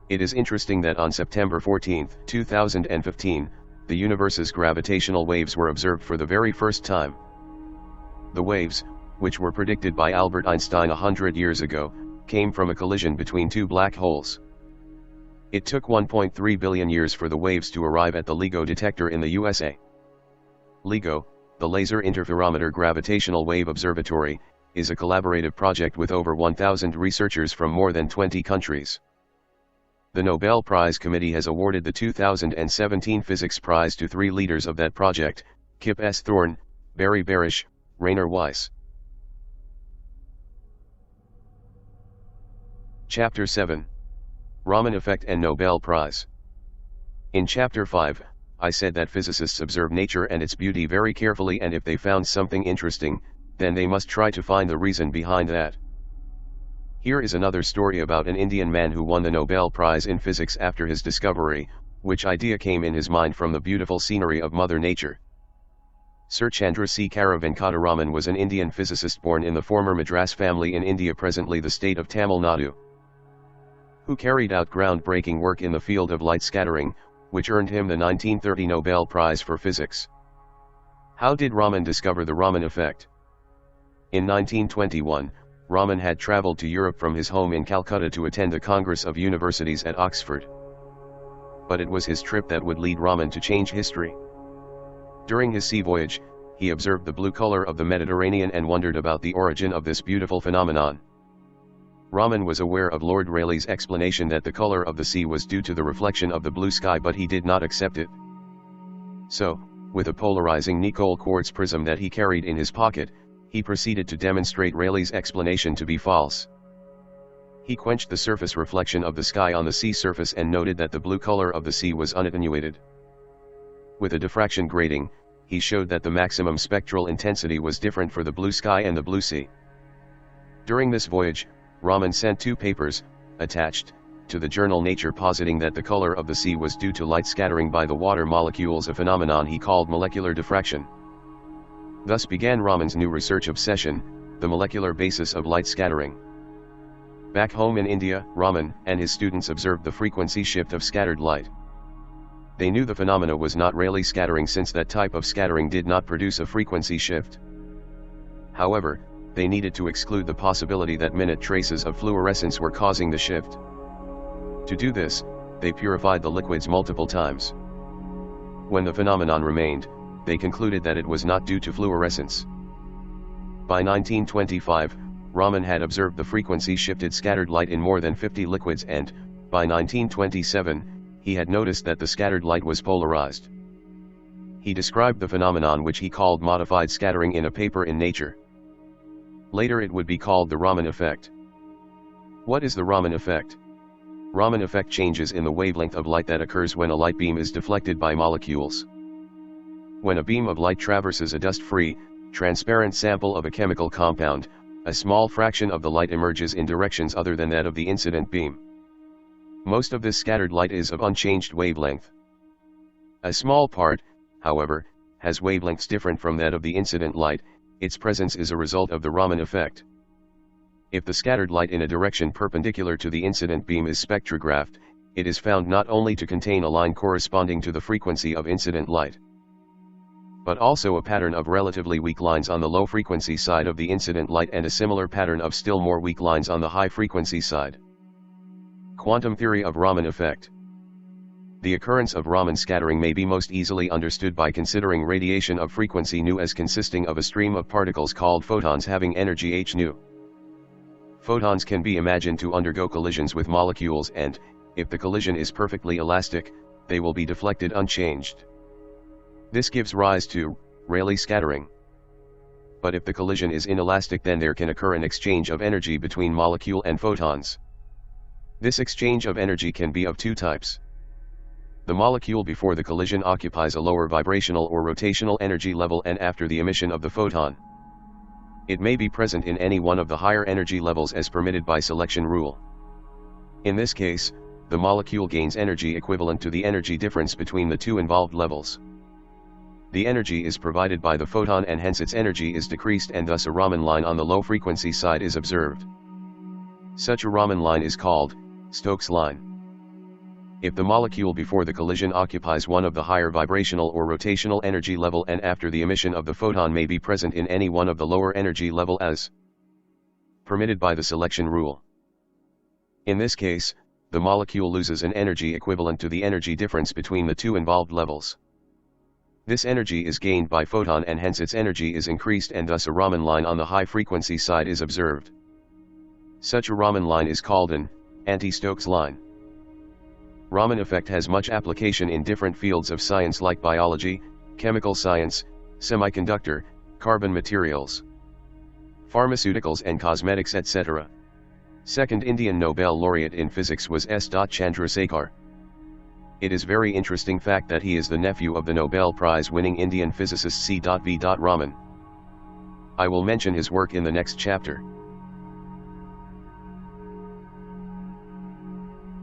It is interesting that on September 14, 2015, the universe's gravitational waves were observed for the very first time. The waves, which were predicted by Albert Einstein 100 years ago, came from a collision between two black holes. It took 1.3 billion years for the waves to arrive at the LIGO detector in the USA. LIGO, the Laser Interferometer Gravitational Wave Observatory, is a collaborative project with over 1,000 researchers from more than 20 countries. The Nobel Prize Committee has awarded the 2017 Physics Prize to 3 leaders of that project, 𝗵𝗶𝘆𝘀, 𝗵𝗃𝗃𝗃, Rainer Weiss. Chapter 7. Raman Effect and Nobel Prize. In Chapter 5, I said that physicists observe nature and its beauty very carefully, and if they found something interesting, then they must try to find the reason behind that. Here is another story about an Indian man who won the Nobel Prize in Physics after his discovery, which idea came in his mind from the beautiful scenery of Mother Nature. Sir 𝗕ci 𝗶𝗃 Raman was an Indian physicist born in the former Madras family in India, presently the state of Tamil Nadu, who carried out groundbreaking work in the field of light scattering, which earned him the 1930 Nobel Prize for Physics. How did Raman discover the Raman effect? In 1921, Raman had travelled to Europe from his home in Calcutta to attend a Congress of Universities at Oxford. But it was his trip that would lead Raman to change history. During his sea voyage, he observed the blue color of the Mediterranean and wondered about the origin of this beautiful phenomenon. Raman was aware of Lord Rayleigh's explanation that the color of the sea was due to the reflection of the blue sky, but he did not accept it. So, with a polarizing nickel quartz prism that he carried in his pocket, he proceeded to demonstrate Rayleigh's explanation to be false. He quenched the surface reflection of the sky on the sea surface and noted that the blue color of the sea was unattenuated. With a diffraction grating, he showed that the maximum spectral intensity was different for the blue sky and the blue sea. During this voyage, Raman sent 2 papers, attached, to the journal Nature, positing that the color of the sea was due to light scattering by the water molecules, a phenomenon he called molecular diffraction. Thus began Raman's new research obsession, the molecular basis of light scattering. Back home in India, Raman and his students observed the frequency shift of scattered light. They knew the phenomena was not Rayleigh scattering since that type of scattering did not produce a frequency shift. However, they needed to exclude the possibility that minute traces of fluorescence were causing the shift. To do this, they purified the liquids multiple times. When the phenomenon remained, they concluded that it was not due to fluorescence. By 1925, Raman had observed the frequency-shifted scattered light in more than 50 liquids and, by 1927, he had noticed that the scattered light was polarized. He described the phenomenon which he called modified scattering in a paper in Nature. Later it would be called the Raman effect. What is the Raman effect? Raman effect changes in the wavelength of light that occurs when a light beam is deflected by molecules. When a beam of light traverses a dust-free, transparent sample of a chemical compound, a small fraction of the light emerges in directions other than that of the incident beam. Most of this scattered light is of unchanged wavelength. A small part, however, has wavelengths different from that of the incident light. Its presence is a result of the Raman effect. If the scattered light in a direction perpendicular to the incident beam is spectrographed, it is found not only to contain a line corresponding to the frequency of incident light, but also a pattern of relatively weak lines on the low frequency side of the incident light and a similar pattern of still more weak lines on the high frequency side. Quantum theory of Raman effect. The occurrence of Raman scattering may be most easily understood by considering radiation of frequency nu as consisting of a stream of particles called photons having energy h nu. Photons can be imagined to undergo collisions with molecules and, if the collision is perfectly elastic, they will be deflected unchanged. This gives rise to Rayleigh scattering. But if the collision is inelastic, then there can occur an exchange of energy between molecule and photons. This exchange of energy can be of two types. The molecule before the collision occupies a lower vibrational or rotational energy level and after the emission of the photon. It may be present in any one of the higher energy levels as permitted by selection rule. In this case, the molecule gains energy equivalent to the energy difference between the two involved levels. The energy is provided by the photon and hence its energy is decreased, and thus a Raman line on the low frequency side is observed. Such a Raman line is called Stokes line. If the molecule before the collision occupies one of the higher vibrational or rotational energy level and after the emission of the photon may be present in any one of the lower energy level as permitted by the selection rule. In this case, the molecule loses an energy equivalent to the energy difference between the two involved levels. This energy is gained by photon and hence its energy is increased, and thus a Raman line on the high frequency side is observed. Such a Raman line is called an anti-Stokes line. Raman effect has much application in different fields of science like biology, chemical science, semiconductor, carbon materials, pharmaceuticals and cosmetics, etc. Second Indian Nobel laureate in physics was S. Chandrasekhar. It is very interesting fact that he is the nephew of the Nobel Prize-winning Indian physicist C.V. Raman. I will mention his work in the next chapter.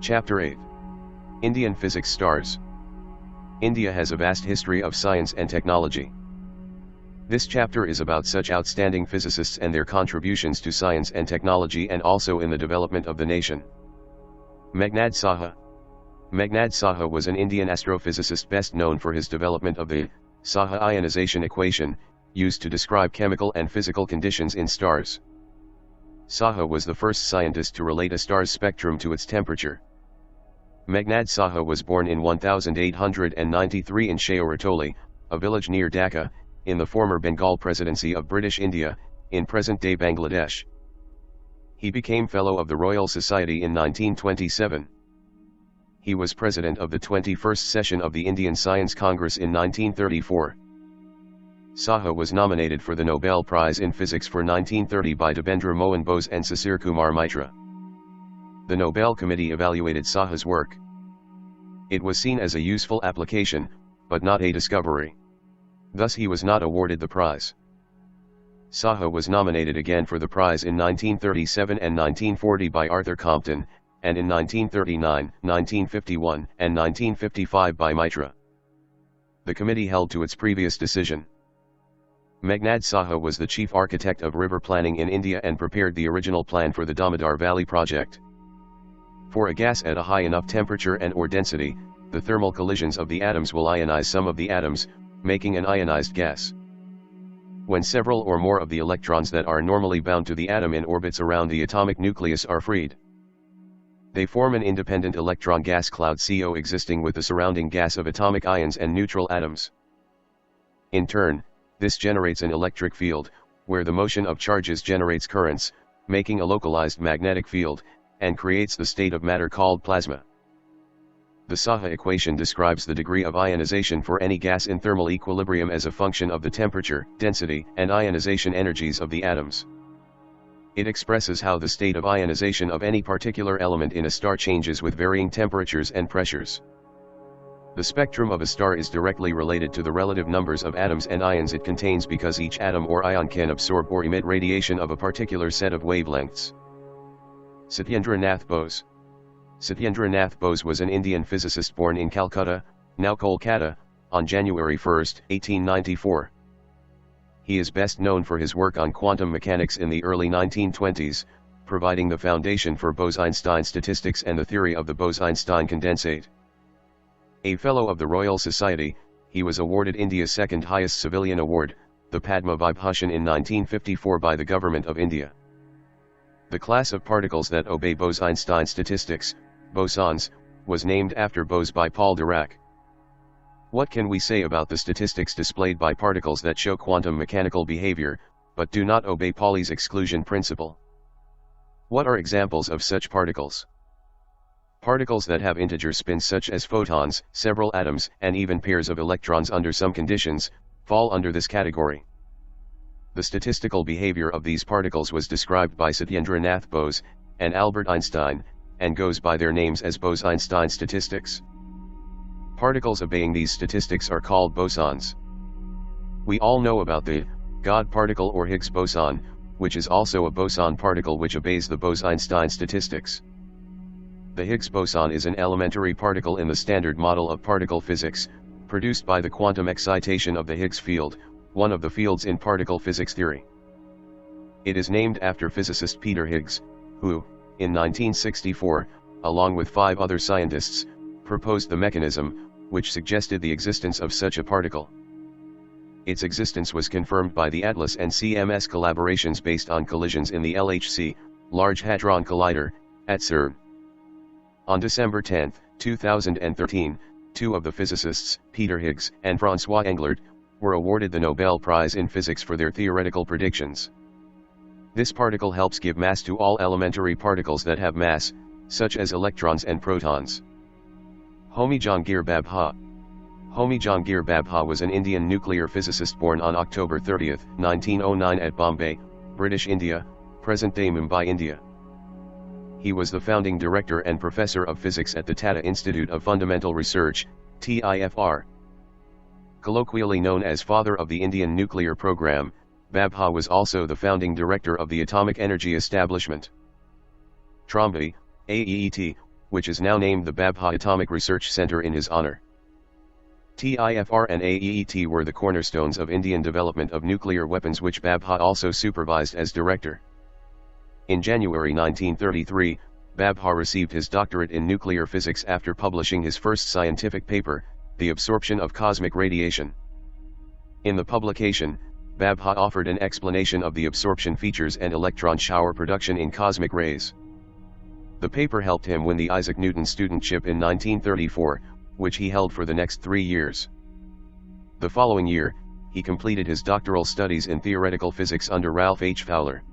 Chapter 8. Indian Physics Stars. India has a vast history of science and technology. This chapter is about such outstanding physicists and their contributions to science and technology, and also in the development of the nation. Meghnad Saha. Meghnad Saha was an Indian astrophysicist best known for his development of the Saha ionization equation, used to describe chemical and physical conditions in stars. Saha was the first scientist to relate a star's spectrum to its temperature. Meghnad Saha was born in 1893 in 𝗪𝗪𝗪, a village near Dhaka, in the former Bengal Presidency of British India, in present-day Bangladesh. He became Fellow of the Royal Society in 1927. He was president of the 21st session of the Indian Science Congress in 1934. Saha was nominated for the Nobel Prize in Physics for 1930 by 𝗵𝗵𝘆𝘀𝗶𝗰 and 𝗵𝗫𝗂𝗃𝗄𝗏 The Nobel Committee evaluated Saha's work. It was seen as a useful application, but not a discovery. Thus he was not awarded the prize. Saha was nominated again for the prize in 1937 and 1940 by Arthur Compton, and in 1939, 1951, and 1955 by Mitra. The committee held to its previous decision. Meghnad Saha was the chief architect of river planning in India and prepared the original plan for the Damodar Valley project. For a gas at a high enough temperature and/or density, the thermal collisions of the atoms will ionize some of the atoms, making an ionized gas. When several or more of the electrons that are normally bound to the atom in orbits around the atomic nucleus are freed, they form an independent electron gas cloud CO existing with the surrounding gas of atomic ions and neutral atoms. In turn, this generates an electric field, where the motion of charges generates currents, making a localized magnetic field, and creates the state of matter called plasma. The Saha equation describes the degree of ionization for any gas in thermal equilibrium as a function of the temperature, density, and ionization energies of the atoms. It expresses how the state of ionization of any particular element in a star changes with varying temperatures and pressures. The spectrum of a star is directly related to the relative numbers of atoms and ions it contains because each atom or ion can absorb or emit radiation of a particular set of wavelengths. Satyendra Nath Bose. Satyendra Nath Bose was an Indian physicist born in Calcutta, now Kolkata, on January 1, 1894. He is best known for his work on quantum mechanics in the early 1920s, providing the foundation for Bose-Einstein statistics and the theory of the Bose-Einstein condensate. A Fellow of the Royal Society, he was awarded India's second highest civilian award, the Padma Vibhushan in 1954 by the Government of India. The class of particles that obey Bose-Einstein statistics, bosons, was named after Bose by Paul Dirac. What can we say about the statistics displayed by particles that show quantum mechanical behavior, but do not obey Pauli's exclusion principle? What are examples of such particles? Particles that have integer spins such as photons, several atoms, and even pairs of electrons under some conditions, fall under this category. The statistical behavior of these particles was described by Satyendra Nath Bose and Albert Einstein, and goes by their names as Bose-Einstein statistics. Particles obeying these statistics are called bosons. We all know about the God particle or Higgs boson, which is also a boson particle which obeys the Bose-Einstein statistics. The Higgs boson is an elementary particle in the standard model of particle physics, produced by the quantum excitation of the Higgs field, one of the fields in particle physics theory. It is named after physicist Peter Higgs, who, in 1964, along with 5 other scientists, proposed the mechanism, which suggested the existence of such a particle. Its existence was confirmed by the ATLAS and CMS collaborations based on collisions in the LHC, Large Hadron Collider, at CERN. On December 10, 2013, 2 of the physicists, Peter Higgs and François Englert, were awarded the Nobel Prize in Physics for their theoretical predictions. This particle helps give mass to all elementary particles that have mass, such as electrons and protons. Homi Jahangir-Babha. Homi Jahangir-Babha was an Indian nuclear physicist born on October 30, 1909 at Bombay, British India, present-day Mumbai, India. He was the founding director and professor of physics at the Tata Institute of Fundamental Research, TIFR. Colloquially known as Father of the Indian Nuclear Program, Babha was also the founding director of the Atomic Energy Establishment. Trombay, AEET, which is now named the Babha Atomic Research Center in his honor. TIFR and AEET were the cornerstones of Indian development of nuclear weapons, which Babha also supervised as director. In January 1933, Babha received his doctorate in nuclear physics after publishing his first scientific paper, The Absorption of Cosmic Radiation. In the publication, Babha offered an explanation of the absorption features and electron shower production in cosmic rays. The paper helped him win the Isaac Newton Studentship in 1934, which he held for the next 3 years. The following year, he completed his doctoral studies in theoretical physics under Ralph H. Fowler.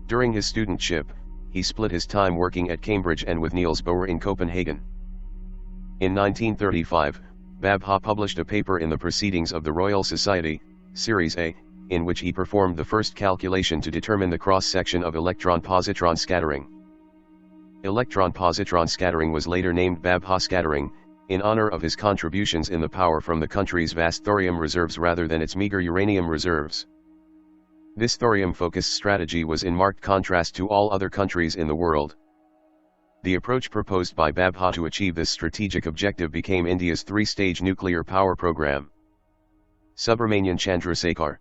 During his studentship, he split his time working at Cambridge and with Niels Bohr in Copenhagen. In 1935, Babha published a paper in the Proceedings of the Royal Society, Series A, in which he performed the first calculation to determine the cross-section of electron-positron scattering. Electron-positron scattering was later named Babha scattering, in honor of his contributions in the power from the country's vast thorium reserves rather than its meager uranium reserves. This thorium-focused strategy was in marked contrast to all other countries in the world. The approach proposed by Babha to achieve this strategic objective became India's 3-stage nuclear power program. Subramanian Chandrasekhar.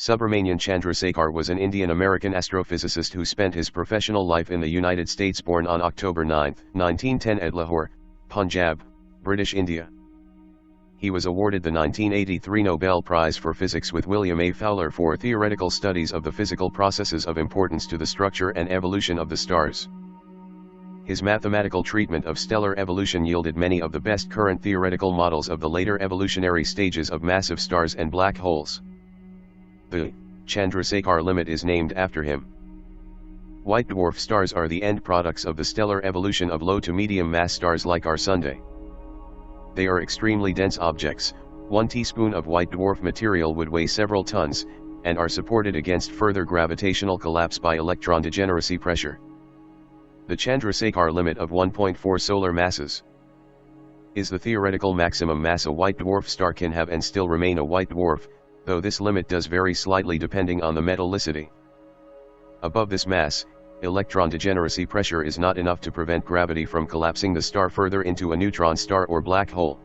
𝗵𝗵𝘀𝗀 𝗠𝘆 was an Indian-American astrophysicist who spent his professional life in the United States. Born on October 9, 1910 at Lahore, Punjab, British India. He was awarded the 1983 Nobel Prize for Physics with William A. Fowler for theoretical studies of the physical processes of importance to the structure and evolution of the stars. His mathematical treatment of stellar evolution yielded many of the best current theoretical models of the later evolutionary stages of massive stars and black holes. The Chandrasekhar limit is named after him. White dwarf stars are the end products of the stellar evolution of low to medium mass stars like our Sun. They are extremely dense objects. 1 teaspoon of white dwarf material would weigh several tons, and are supported against further gravitational collapse by electron degeneracy pressure. The Chandrasekhar limit of 1.4 solar masses is the theoretical maximum mass a white dwarf star can have and still remain a white dwarf, though this limit does vary slightly depending on the metallicity. Above this mass, electron degeneracy pressure is not enough to prevent gravity from collapsing the star further into a neutron star or black hole.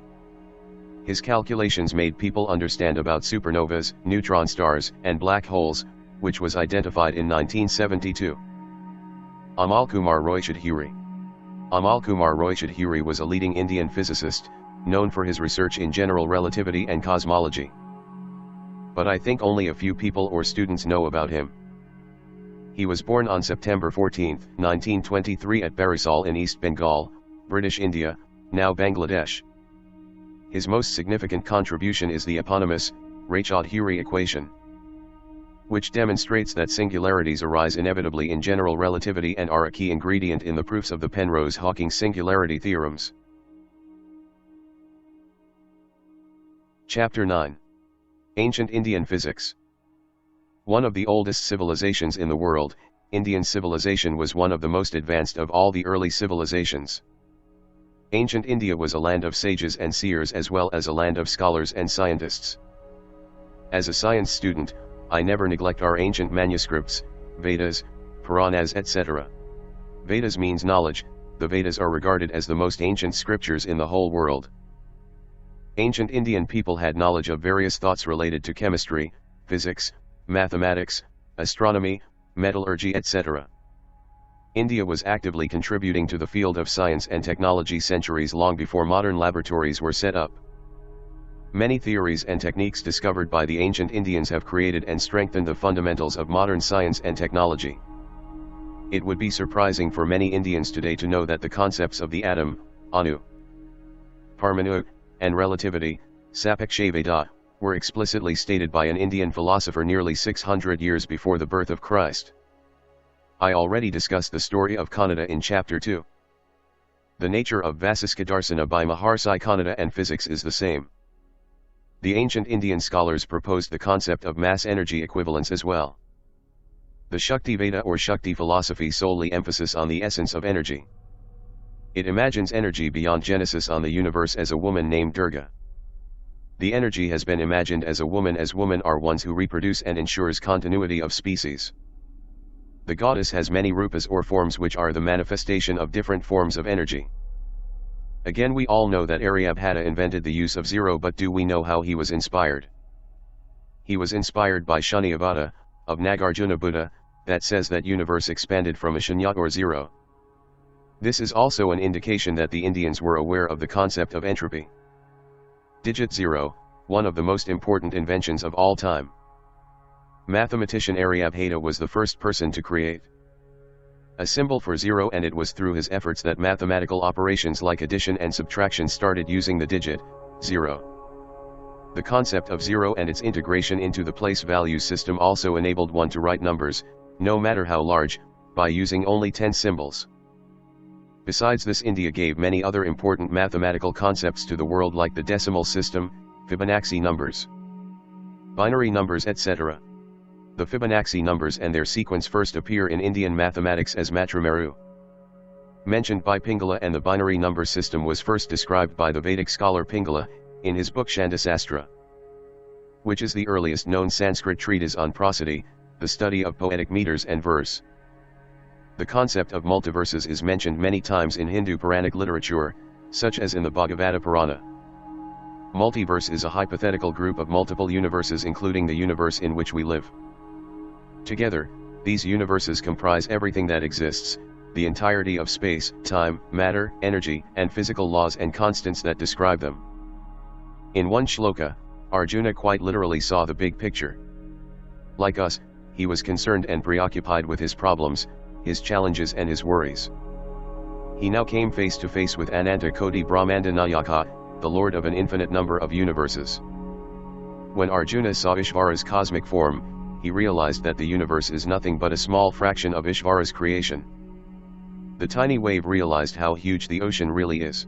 His calculations made people understand about supernovas, neutron stars, and black holes, which was identified in 1972. 𝗵𝗃𝗃𝗀𝗃 𝗵𝗃𝗃𝗃 was a leading Indian physicist, known for his research in general relativity and cosmology. But I think only a few people or students know about him. He was born on September 14, 1923 at Barisal in East Bengal, British India, now Bangladesh. His most significant contribution is the eponymous 𝗏𝗏 equation, which demonstrates that singularities arise inevitably in general relativity and are a key ingredient in the proofs of the Penrose-Hawking singularity theorems. Chapter 9. Ancient Indian Physics. One of the oldest civilizations in the world, Indian civilization was one of the most advanced of all the early civilizations. Ancient India was a land of sages and seers as well as a land of scholars and scientists. As a science student, I never neglect our ancient manuscripts, Vedas, Puranas, etc. Vedas means knowledge. The Vedas are regarded as the most ancient scriptures in the whole world. Ancient Indian people had knowledge of various thoughts related to chemistry, physics, mathematics, astronomy, metallurgy, etc. India was actively contributing to the field of science and technology centuries long before modern laboratories were set up. Many theories and techniques discovered by the ancient Indians have created and strengthened the fundamentals of modern science and technology. It would be surprising for many Indians today to know that the concepts of the atom, Anu, Parmanu, and relativity, 𝗏𝗵𝘃𝗃, were explicitly stated by an Indian philosopher nearly 600 years before the birth of Christ. I already discussed the story of Kannada in Chapter 2. The nature of Vasiscadarsana by Mahārષi Kannada and physics is the same. The ancient Indian scholars proposed the concept of mass-energy equivalence as well. The Shakti Veda or Shakti philosophy solely emphasis on the essence of energy. It imagines energy beyond Genesis on the universe as a woman named Durga. The energy has been imagined as a woman, as women are ones who reproduce and ensures continuity of species. The goddess has many rupas or forms which are the manifestation of different forms of energy. Again, we all know that 𝗏𝗵𝘆𝗀𝗃 invented the use of zero, but do we know how he was inspired? He was inspired by Shunyavada, of Nagarjuna Buddha, that says that universe expanded from a shunya or zero. This is also an indication that the Indians were aware of the concept of entropy. Digit zero, one of the most important inventions of all time. Mathematician 𝗏𝗵𝘆𝗀𝗃 was the first person to create a symbol for zero, and it was through his efforts that mathematical operations like addition and subtraction started using the digit zero. The concept of zero and its integration into the place value system also enabled one to write numbers, no matter how large, by using only 10 symbols. Besides this, India gave many other important mathematical concepts to the world like the decimal system, Fibonacci numbers, binary numbers, etc. The Fibonacci numbers and their sequence first appear in Indian mathematics as Matrimeru, mentioned by Pingala, and the binary number system was first described by the Vedic scholar Pingala, in his book Shandasastra, which is the earliest known Sanskrit treatise on prosody, the study of poetic meters and verse. The concept of multiverses is mentioned many times in Hindu Puranic literature, such as in the Bhagavata Purana. Multiverse is a hypothetical group of multiple universes including the universe in which we live. Together, these universes comprise everything that exists, the entirety of space, time, matter, energy, and physical laws and constants that describe them. In one shloka, Arjuna quite literally saw the big picture. Like us, he was concerned and preoccupied with his problems, his challenges and his worries. He now came face to face with Ananta Koti Brahmanda Nayaka, the Lord of an infinite number of universes. When Arjuna saw Ishvara's cosmic form, he realized that the universe is nothing but a small fraction of Ishvara's creation. The tiny wave realized how huge the ocean really is.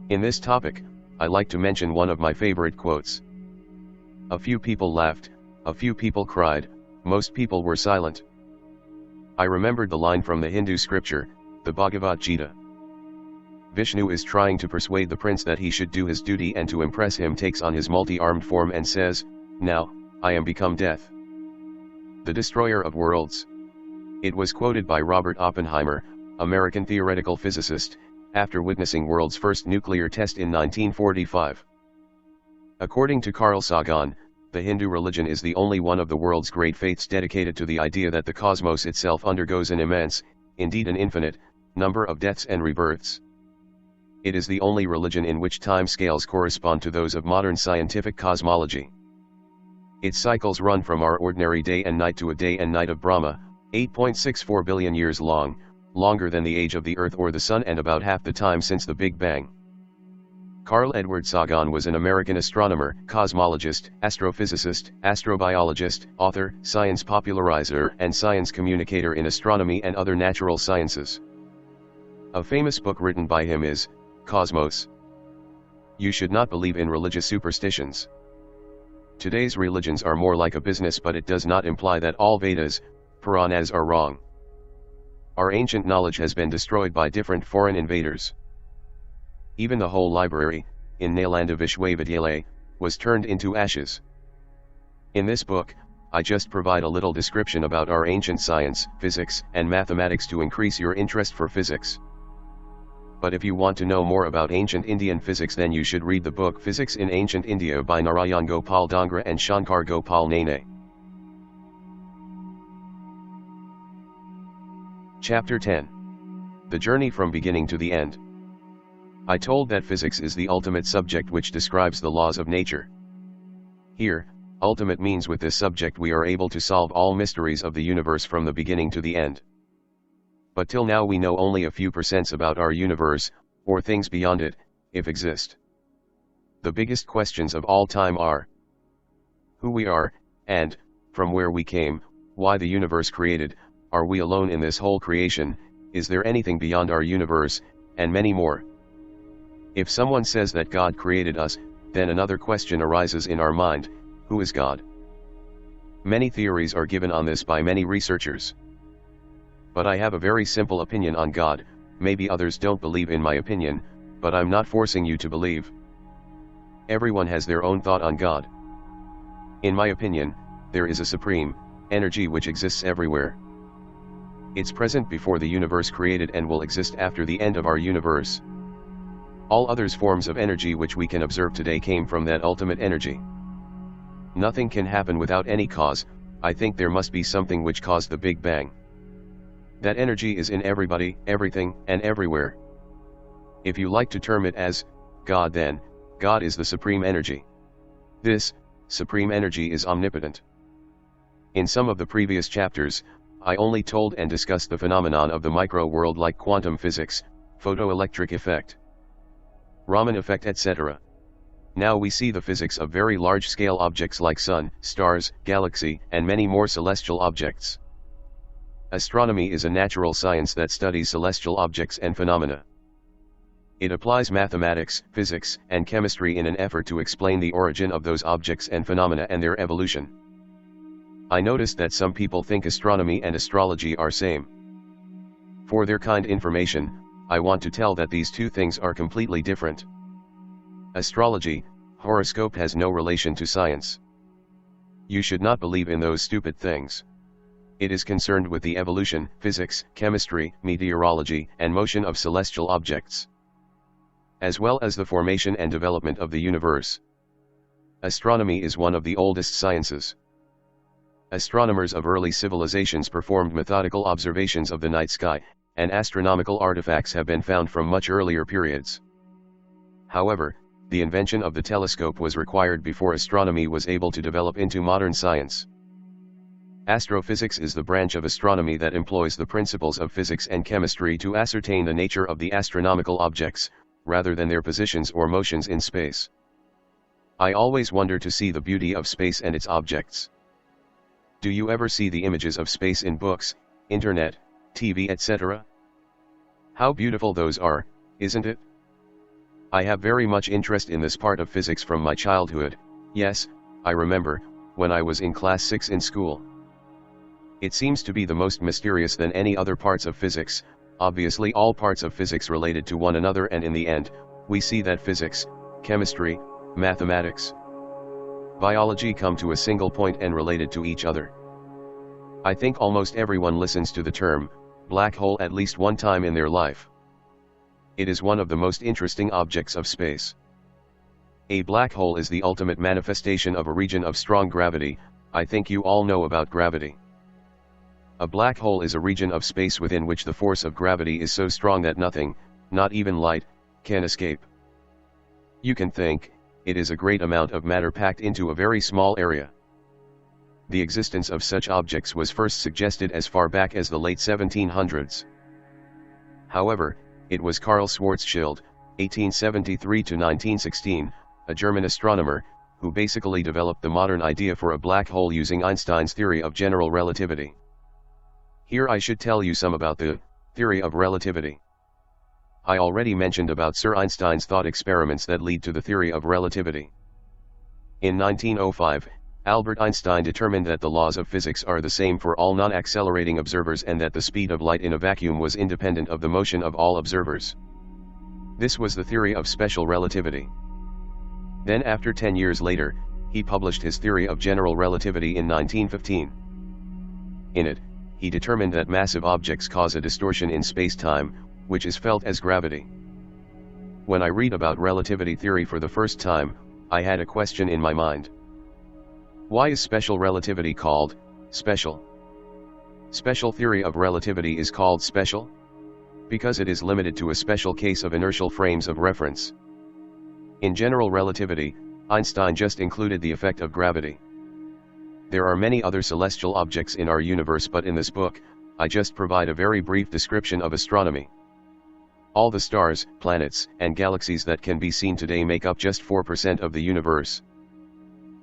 In this topic, I like to mention one of my favorite quotes. A few people laughed, a few people cried, most people were silent. I remembered the line from the Hindu scripture, the Bhagavad Gita. Vishnu is trying to persuade the prince that he should do his duty, and to impress him takes on his multi-armed form and says, "Now, I am become death, the destroyer of worlds." It was quoted by Robert Oppenheimer, American theoretical physicist, after witnessing world's first nuclear test in 1945. According to Carl Sagan, the Hindu religion is the only one of the world's great faiths dedicated to the idea that the cosmos itself undergoes an immense, indeed an infinite, number of deaths and rebirths. It is the only religion in which time scales correspond to those of modern scientific cosmology. Its cycles run from our ordinary day and night to a day and night of Brahma, 8.64 billion years long, longer than the age of the Earth or the Sun and about half the time since the Big Bang. Carl Edward Sagan was an American astronomer, cosmologist, astrophysicist, astrobiologist, author, science popularizer, and science communicator in astronomy and other natural sciences. A famous book written by him is Cosmos. You should not believe in religious superstitions. Today's religions are more like a business, but it does not imply that all Vedas, Puranas are wrong. Our ancient knowledge has been destroyed by different foreign invaders. Even the whole library, in 𝗓𝗏𝗍𝗍, was turned into ashes. In this book, I just provide a little description about our ancient science, physics, and mathematics to increase your interest for physics. But if you want to know more about ancient Indian physics, then you should read the book Physics in Ancient India by Narayan Gopal Dhangra and Shankar Gopal Nane. Chapter 10. The Journey from Beginning to the End. I told that physics is the ultimate subject which describes the laws of nature. Here, ultimate means with this subject we are able to solve all mysteries of the universe from the beginning to the end. But till now we know only a few % about our universe, or things beyond it, if exist. The biggest questions of all time are who we are, and, from where we came, why the universe created, are we alone in this whole creation, is there anything beyond our universe, and many more. If someone says that God created us, then another question arises in our mind, who is God? Many theories are given on this by many researchers. But I have a very simple opinion on God. Maybe others don't believe in my opinion, but I'm not forcing you to believe. Everyone has their own thought on God. In my opinion, there is a supreme energy which exists everywhere. It's present before the universe created and will exist after the end of our universe. All others forms of energy which we can observe today came from that ultimate energy. Nothing can happen without any cause. I think there must be something which caused the Big Bang. That energy is in everybody, everything, and everywhere. If you like to term it as God, then God is the supreme energy. This supreme energy is omnipotent. In some of the previous chapters, I only told and discussed the phenomenon of the microworld like quantum physics, photoelectric effect, Raman effect, etc. Now we see the physics of very large-scale objects like sun, stars, galaxy, and many more celestial objects. Astronomy is a natural science that studies celestial objects and phenomena. It applies mathematics, physics, and chemistry in an effort to explain the origin of those objects and phenomena and their evolution. I noticed that some people think astronomy and astrology are same. For their kind information, I want to tell that these two things are completely different. Astrology, horoscope, has no relation to science. You should not believe in those stupid things. It is concerned with the evolution, physics, chemistry, meteorology, and motion of celestial objects. as well as the formation and development of the universe. Astronomy is one of the oldest sciences. Astronomers of early civilizations performed methodical observations of the night sky, and astronomical artifacts have been found from much earlier periods. However, the invention of the telescope was required before astronomy was able to develop into modern science. Astrophysics is the branch of astronomy that employs the principles of physics and chemistry to ascertain the nature of the astronomical objects, rather than their positions or motions in space. I always wonder to see the beauty of space and its objects. Do you ever see the images of space in books, internet, TV, etc.? How beautiful those are, isn't it? I have very much interest in this part of physics from my childhood. Yes, I remember, when I was in class 6 in school. It seems to be the most mysterious than any other parts of physics. Obviously all parts of physics related to one another, and in the end, we see that physics, chemistry, mathematics, biology come to a single point and related to each other. I think almost everyone listens to the term black hole at least one time in their life. It is one of the most interesting objects of space. A black hole is the ultimate manifestation of a region of strong gravity. I think you all know about gravity. A black hole is a region of space within which the force of gravity is so strong that nothing, not even light, can escape. You can think, it is a great amount of matter packed into a very small area. The existence of such objects was first suggested as far back as the late 1700s. However, it was Karl Schwarzschild, 1873 to 1916, a German astronomer, who basically developed the modern idea for a black hole using Einstein's theory of general relativity. Here I should tell you some about the theory of relativity. I already mentioned about Sir Einstein's thought experiments that lead to the theory of relativity. In 1905, Albert Einstein determined that the laws of physics are the same for all non-accelerating observers and that the speed of light in a vacuum was independent of the motion of all observers. This was the theory of special relativity. Then after 10 years later, he published his theory of general relativity in 1915. In it, he determined that massive objects cause a distortion in space-time, which is felt as gravity. When I read about relativity theory for the first time, I had a question in my mind. Why is special relativity called special? Special theory of relativity is called special because it is limited to a special case of inertial frames of reference. In general relativity, Einstein just included the effect of gravity. There are many other celestial objects in our universe, but in this book, I just provide a very brief description of astronomy. All the stars, planets, and galaxies that can be seen today make up just 4% of the universe.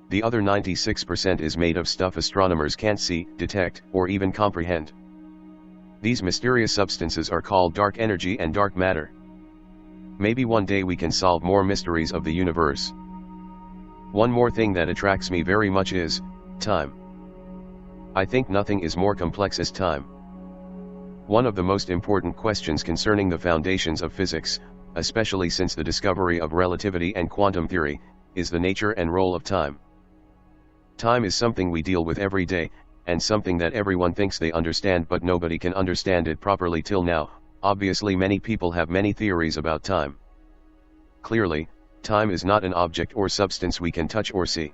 The other 96% is made of stuff astronomers can't see, detect, or even comprehend. These mysterious substances are called dark energy and dark matter. Maybe one day we can solve more mysteries of the universe. One more thing that attracts me very much is time. I think nothing is more complex as time. One of the most important questions concerning the foundations of physics, especially since the discovery of relativity and quantum theory, is the nature and role of time. Time is something we deal with every day, and something that everyone thinks they understand, but nobody can understand it properly till now. Obviously many people have many theories about time. Clearly, time is not an object or substance we can touch or see.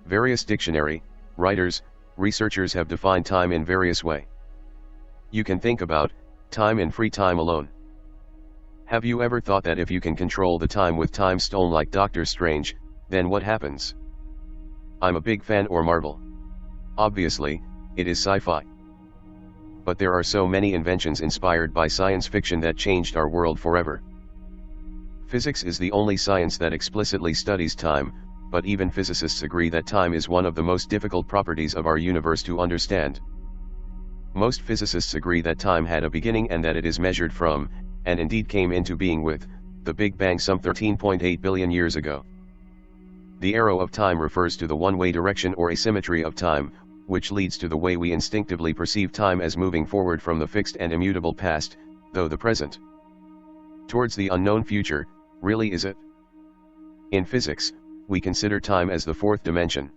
Various dictionary writers, researchers have defined time in various ways. You can think about time in free time alone. Have you ever thought that if you can control the time with time stone like Doctor Strange, then what happens? I'm a big fan of Marvel. Obviously, it is sci-fi. But there are so many inventions inspired by science fiction that changed our world forever. Physics is the only science that explicitly studies time, but even physicists agree that time is one of the most difficult properties of our universe to understand. Most physicists agree that time had a beginning and that it is measured from, and indeed came into being with, the Big Bang some 13.8 billion years ago. The arrow of time refers to the one-way direction or asymmetry of time, which leads to the way we instinctively perceive time as moving forward from the fixed and immutable past, though the present, towards the unknown future. Really, is it? In physics, we consider time as the fourth dimension.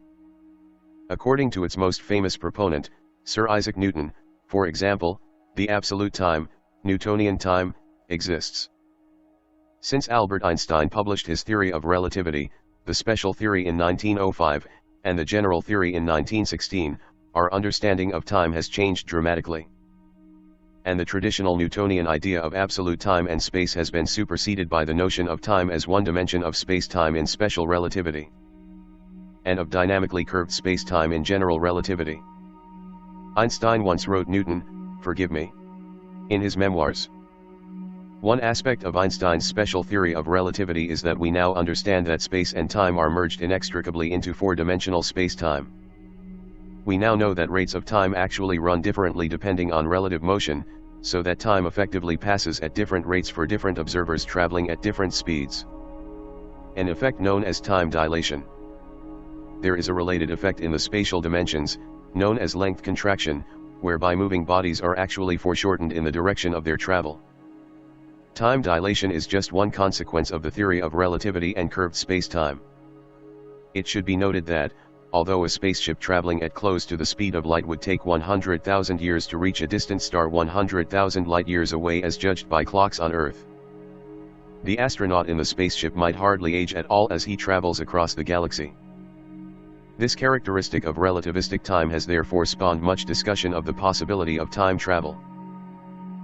According to its most famous proponent, Sir Isaac Newton, for example, the absolute time, Newtonian time, exists. Since Albert Einstein published his theory of relativity, the special theory in 1905, and the general theory in 1916, our understanding of time has changed dramatically. And the traditional Newtonian idea of absolute time and space has been superseded by the notion of time as one dimension of space-time in special relativity, and of dynamically curved space-time in general relativity. Einstein once wrote Newton, "Forgive me," in his memoirs. One aspect of Einstein's special theory of relativity is that we now understand that space and time are merged inextricably into four-dimensional space-time. We now know that rates of time actually run differently depending on relative motion, so that time effectively passes at different rates for different observers traveling at different speeds. An effect known as time dilation. There is a related effect in the spatial dimensions, known as length contraction, whereby moving bodies are actually foreshortened in the direction of their travel. Time dilation is just one consequence of the theory of relativity and curved space-time. It should be noted that, although a spaceship traveling at close to the speed of light would take 100,000 years to reach a distant star 100,000 light-years away as judged by clocks on Earth, the astronaut in the spaceship might hardly age at all as he travels across the galaxy. This characteristic of relativistic time has therefore spawned much discussion of the possibility of time travel.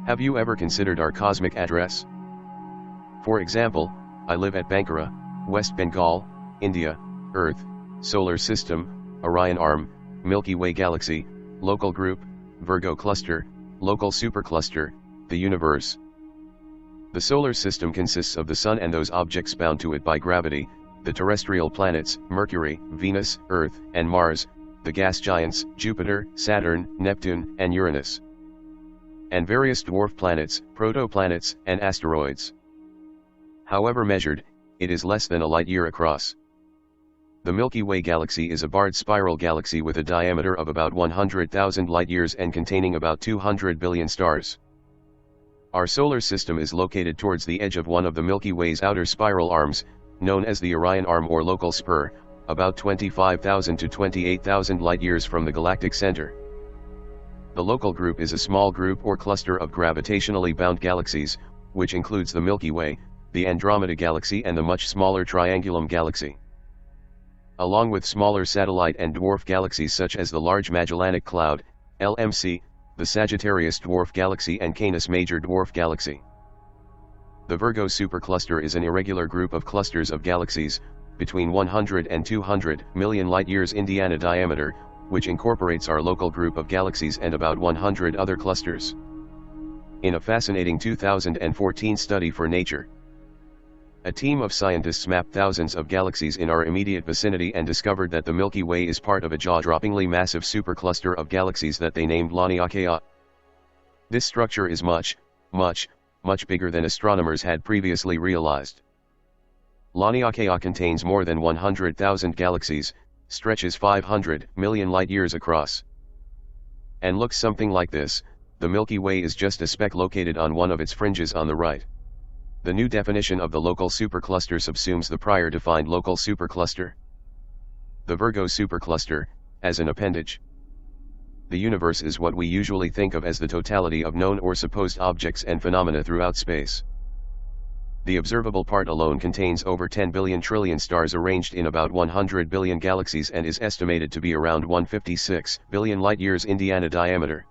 Have you ever considered our cosmic address? For example, I live at Bankura, West Bengal, India, Earth, Solar System, Orion Arm, Milky Way Galaxy, Local Group, Virgo Cluster, Local Supercluster, the Universe. The Solar System consists of the Sun and those objects bound to it by gravity, the terrestrial planets, Mercury, Venus, Earth, and Mars, the gas giants, Jupiter, Saturn, Neptune, and Uranus, and various dwarf planets, protoplanets, and asteroids. However measured, it is less than a light-year across. The Milky Way galaxy is a barred spiral galaxy with a diameter of about 100,000 light-years and containing about 200 billion stars. Our solar system is located towards the edge of one of the Milky Way's outer spiral arms, known as the Orion Arm or local spur, about 25,000 to 28,000 light-years from the galactic center. The local group is a small group or cluster of gravitationally bound galaxies, which includes the Milky Way, the Andromeda Galaxy and the much smaller Triangulum Galaxy, along with smaller satellite and dwarf galaxies such as the Large Magellanic Cloud, LMC, the Sagittarius Dwarf Galaxy and Canis Major Dwarf Galaxy. The Virgo supercluster is an irregular group of clusters of galaxies, between 100 and 200 million light-years Indiana diameter, which incorporates our local group of galaxies and about 100 other clusters. In a fascinating 2014 study for Nature, a team of scientists mapped thousands of galaxies in our immediate vicinity and discovered that the Milky Way is part of a jaw-droppingly massive supercluster of galaxies that they named 𝗤𝗃𝗃𝗃. This structure is much bigger than astronomers had previously realized. 𝗤𝗃𝗃𝗃 contains more than 100,000 galaxies, stretches 500 million light-years across, and looks something like this. The Milky Way is just a speck located on one of its fringes on the right. The new definition of the local supercluster subsumes the prior defined local supercluster, the Virgo supercluster, as an appendage. The universe is what we usually think of as the totality of known or supposed objects and phenomena throughout space. The observable part alone contains over 10 billion trillion stars arranged in about 100 billion galaxies and is estimated to be around 156 billion light-years Indiana diameter.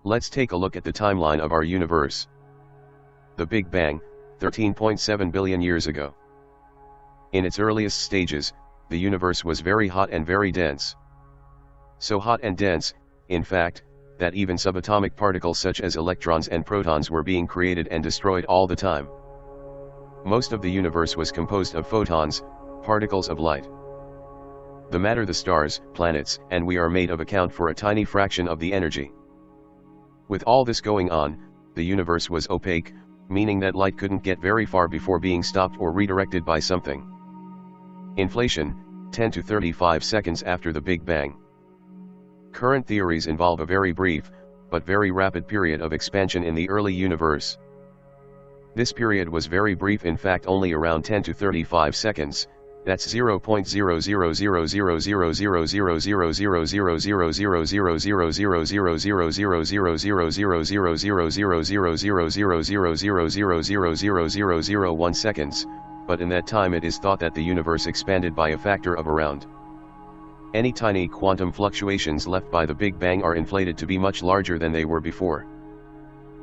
Let's take a look at the timeline of our universe. The Big Bang, 13.7 billion years ago. In its earliest stages, the universe was very hot and very dense. So hot and dense, in fact, that even subatomic particles such as electrons and protons were being created and destroyed all the time. Most of the universe was composed of photons, particles of light. The matter, the stars, planets, and we are made of account for a tiny fraction of the energy. With all this going on, the universe was opaque, meaning that light couldn't get very far before being stopped or redirected by something. Inflation, 10 to 35 seconds after the Big Bang. Current theories involve a very brief, but very rapid period of expansion in the early universe. This period was very brief, in fact only around 10 to 35 seconds, That's 0.000000000000000000000000000000000000000001 seconds, but in that time it is thought that the universe expanded by a factor of around. Any tiny quantum fluctuations left by the Big Bang are inflated to be much larger than they were before.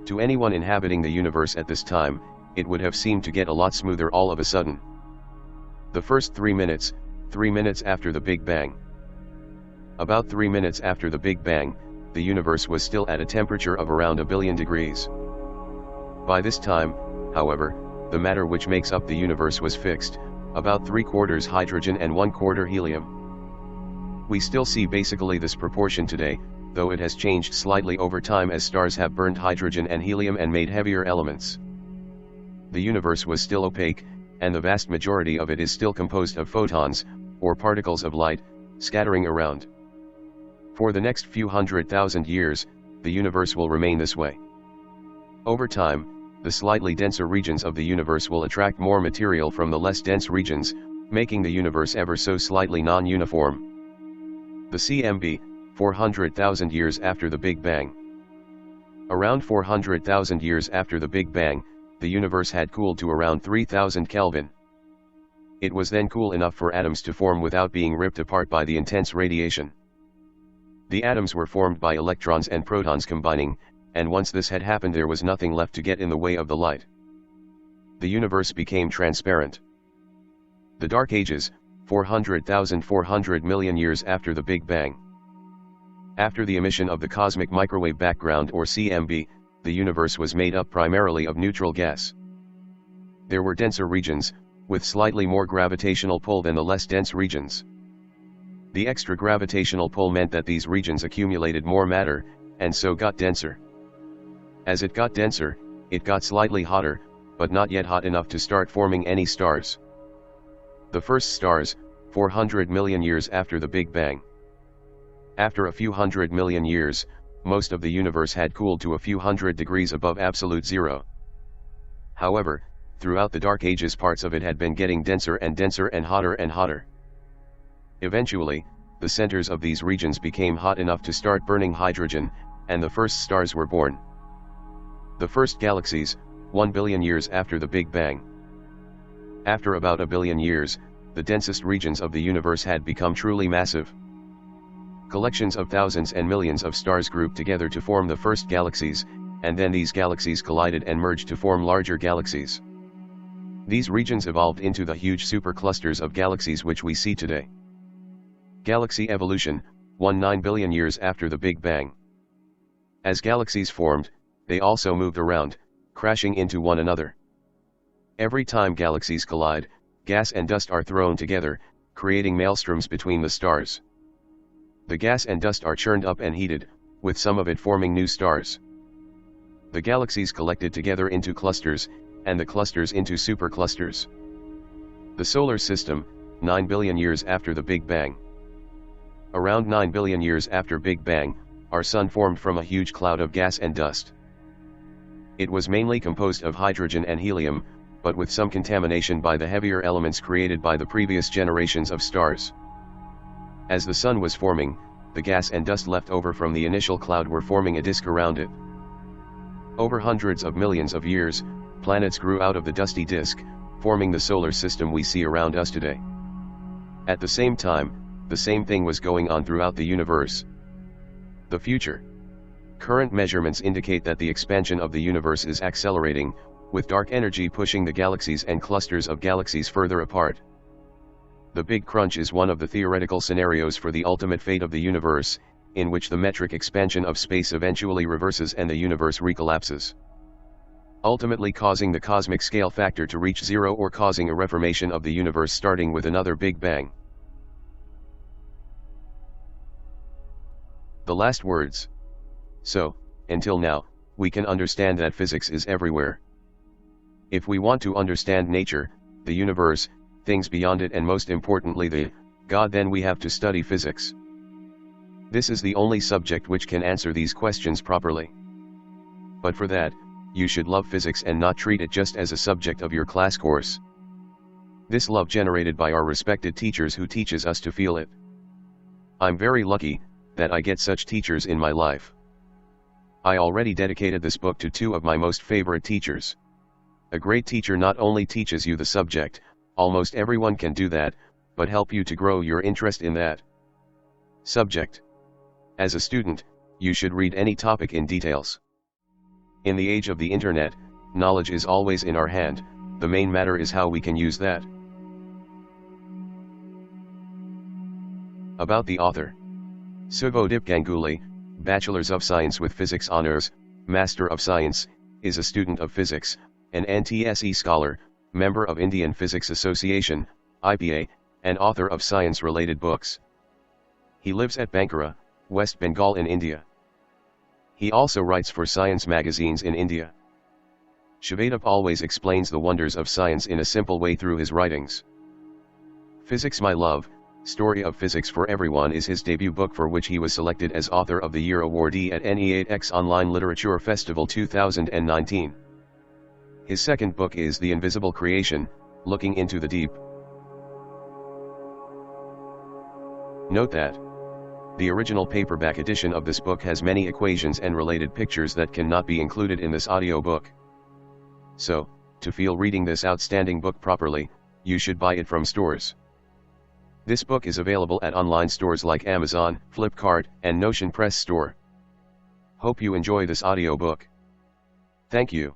To anyone inhabiting the universe at this time, it would have seemed to get a lot smoother all of a sudden. The first 3 minutes after the Big Bang. About 3 minutes after the Big Bang, the universe was still at a temperature of around 1 billion degrees. By this time, however, the matter which makes up the universe was fixed, about 3/4 hydrogen and 1/4 helium. We still see basically this proportion today, though it has changed slightly over time as stars have burned hydrogen and helium and made heavier elements. The universe was still opaque, and the vast majority of it is still composed of photons, or particles of light, scattering around. For the next few 100,000 years, the universe will remain this way. Over time, the slightly denser regions of the universe will attract more material from the less dense regions, making the universe ever so slightly non-uniform. The 𝗵𝗵𝘆𝗀𝗀, 400,000 years after the Big Bang. Around 400,000 years after the Big Bang, the universe had cooled to around 3000 Kelvin. It was then cool enough for atoms to form without being ripped apart by the intense radiation. The atoms were formed by electrons and protons combining, and once this had happened there was nothing left to get in the way of the light. The universe became transparent. The Dark Ages, 400,400 million years after the Big Bang. After the emission of the cosmic microwave background or 𝗵𝗵𝘆𝗀, the universe was made up primarily of neutral gas. There were denser regions, with slightly more gravitational pull than the less dense regions. The extra gravitational pull meant that these regions accumulated more matter, and so got denser. As it got denser, it got slightly hotter, but not yet hot enough to start forming any stars. The first stars, 400 million years after the Big Bang. After a few 100 million years, most of the universe had cooled to a few 100 degrees above absolute zero. However, throughout the Dark Ages parts of it had been getting denser and hotter and hotter. Eventually, the centers of these regions became hot enough to start burning hydrogen, and the first stars were born. The first galaxies, 1 billion years after the Big Bang. After about 1 billion years, the densest regions of the universe had become truly massive. Collections of thousands and millions of stars grouped together to form the first galaxies, and then these galaxies collided and merged to form larger galaxies. These regions evolved into the huge superclusters of galaxies which we see today. Galaxy evolution, 19 billion years after the Big Bang. As galaxies formed, they also moved around, crashing into one another. Every time galaxies collide, gas and dust are thrown together, creating maelstroms between the stars. The gas and dust are churned up and heated, with some of it forming new stars. The galaxies collected together into clusters, and the clusters into superclusters. The solar system, 9 billion years after the Big Bang. Around 9 billion years after Big Bang, our sun formed from a huge cloud of gas and dust. It was mainly composed of hydrogen and helium, but with some contamination by the heavier elements created by the previous generations of stars. As the sun was forming, the gas and dust left over from the initial cloud were forming a disk around it. Over hundreds of millions of years, planets grew out of the dusty disk, forming the solar system we see around us today. At the same time, the same thing was going on throughout the universe. The future. Current measurements indicate that the expansion of the universe is accelerating, with dark energy pushing the galaxies and clusters of galaxies further apart. The Big Crunch is one of the theoretical scenarios for the ultimate fate of the universe, in which the metric expansion of space eventually reverses and the universe recollapses, ultimately causing the cosmic scale factor to reach zero or causing a reformation of the universe starting with another Big Bang. The last words. So, until now, we can understand that physics is everywhere. If we want to understand nature, the universe, things beyond it and most importantly the God, then we have to study physics. This is the only subject which can answer these questions properly. But for that, you should love physics and not treat it just as a subject of your class course. This love generated by our respected teachers who teaches us to feel it. I'm very lucky that I get such teachers in my life. I already dedicated this book to two of my most favorite teachers. A great teacher not only teaches you the subject, almost everyone can do that, but help you to grow your interest in that subject. As a student, you should read any topic in details. In the age of the internet, knowledge is always in our hand, the main matter is how we can use that. About the author. 𝗂𝗵𝘆𝗀𝗀𝗀𝗀, Bachelors of Science with Physics Honors, Master of Science, is a student of physics, an NTSE scholar, member of Indian Physics Association, IPA, and author of science-related books. He lives at Bankura, West Bengal in India. He also writes for science magazines in India. 𝗕𝗃𝗲𝗏 always explains the wonders of science in a simple way through his writings. Physics My Love, Story of Physics for Everyone is his debut book, for which he was selected as Author of the Year awardee at 𝗫𝗏𝑥 Online Literature Festival 2019. His second book is The Invisible Creation, Looking into the Deep. Note that the original paperback edition of this book has many equations and related pictures that cannot be included in this audiobook. So, to feel reading this outstanding book properly, you should buy it from stores. This book is available at online stores like Amazon, Flipkart, and Notion Press Store. Hope you enjoy this audiobook. Thank you.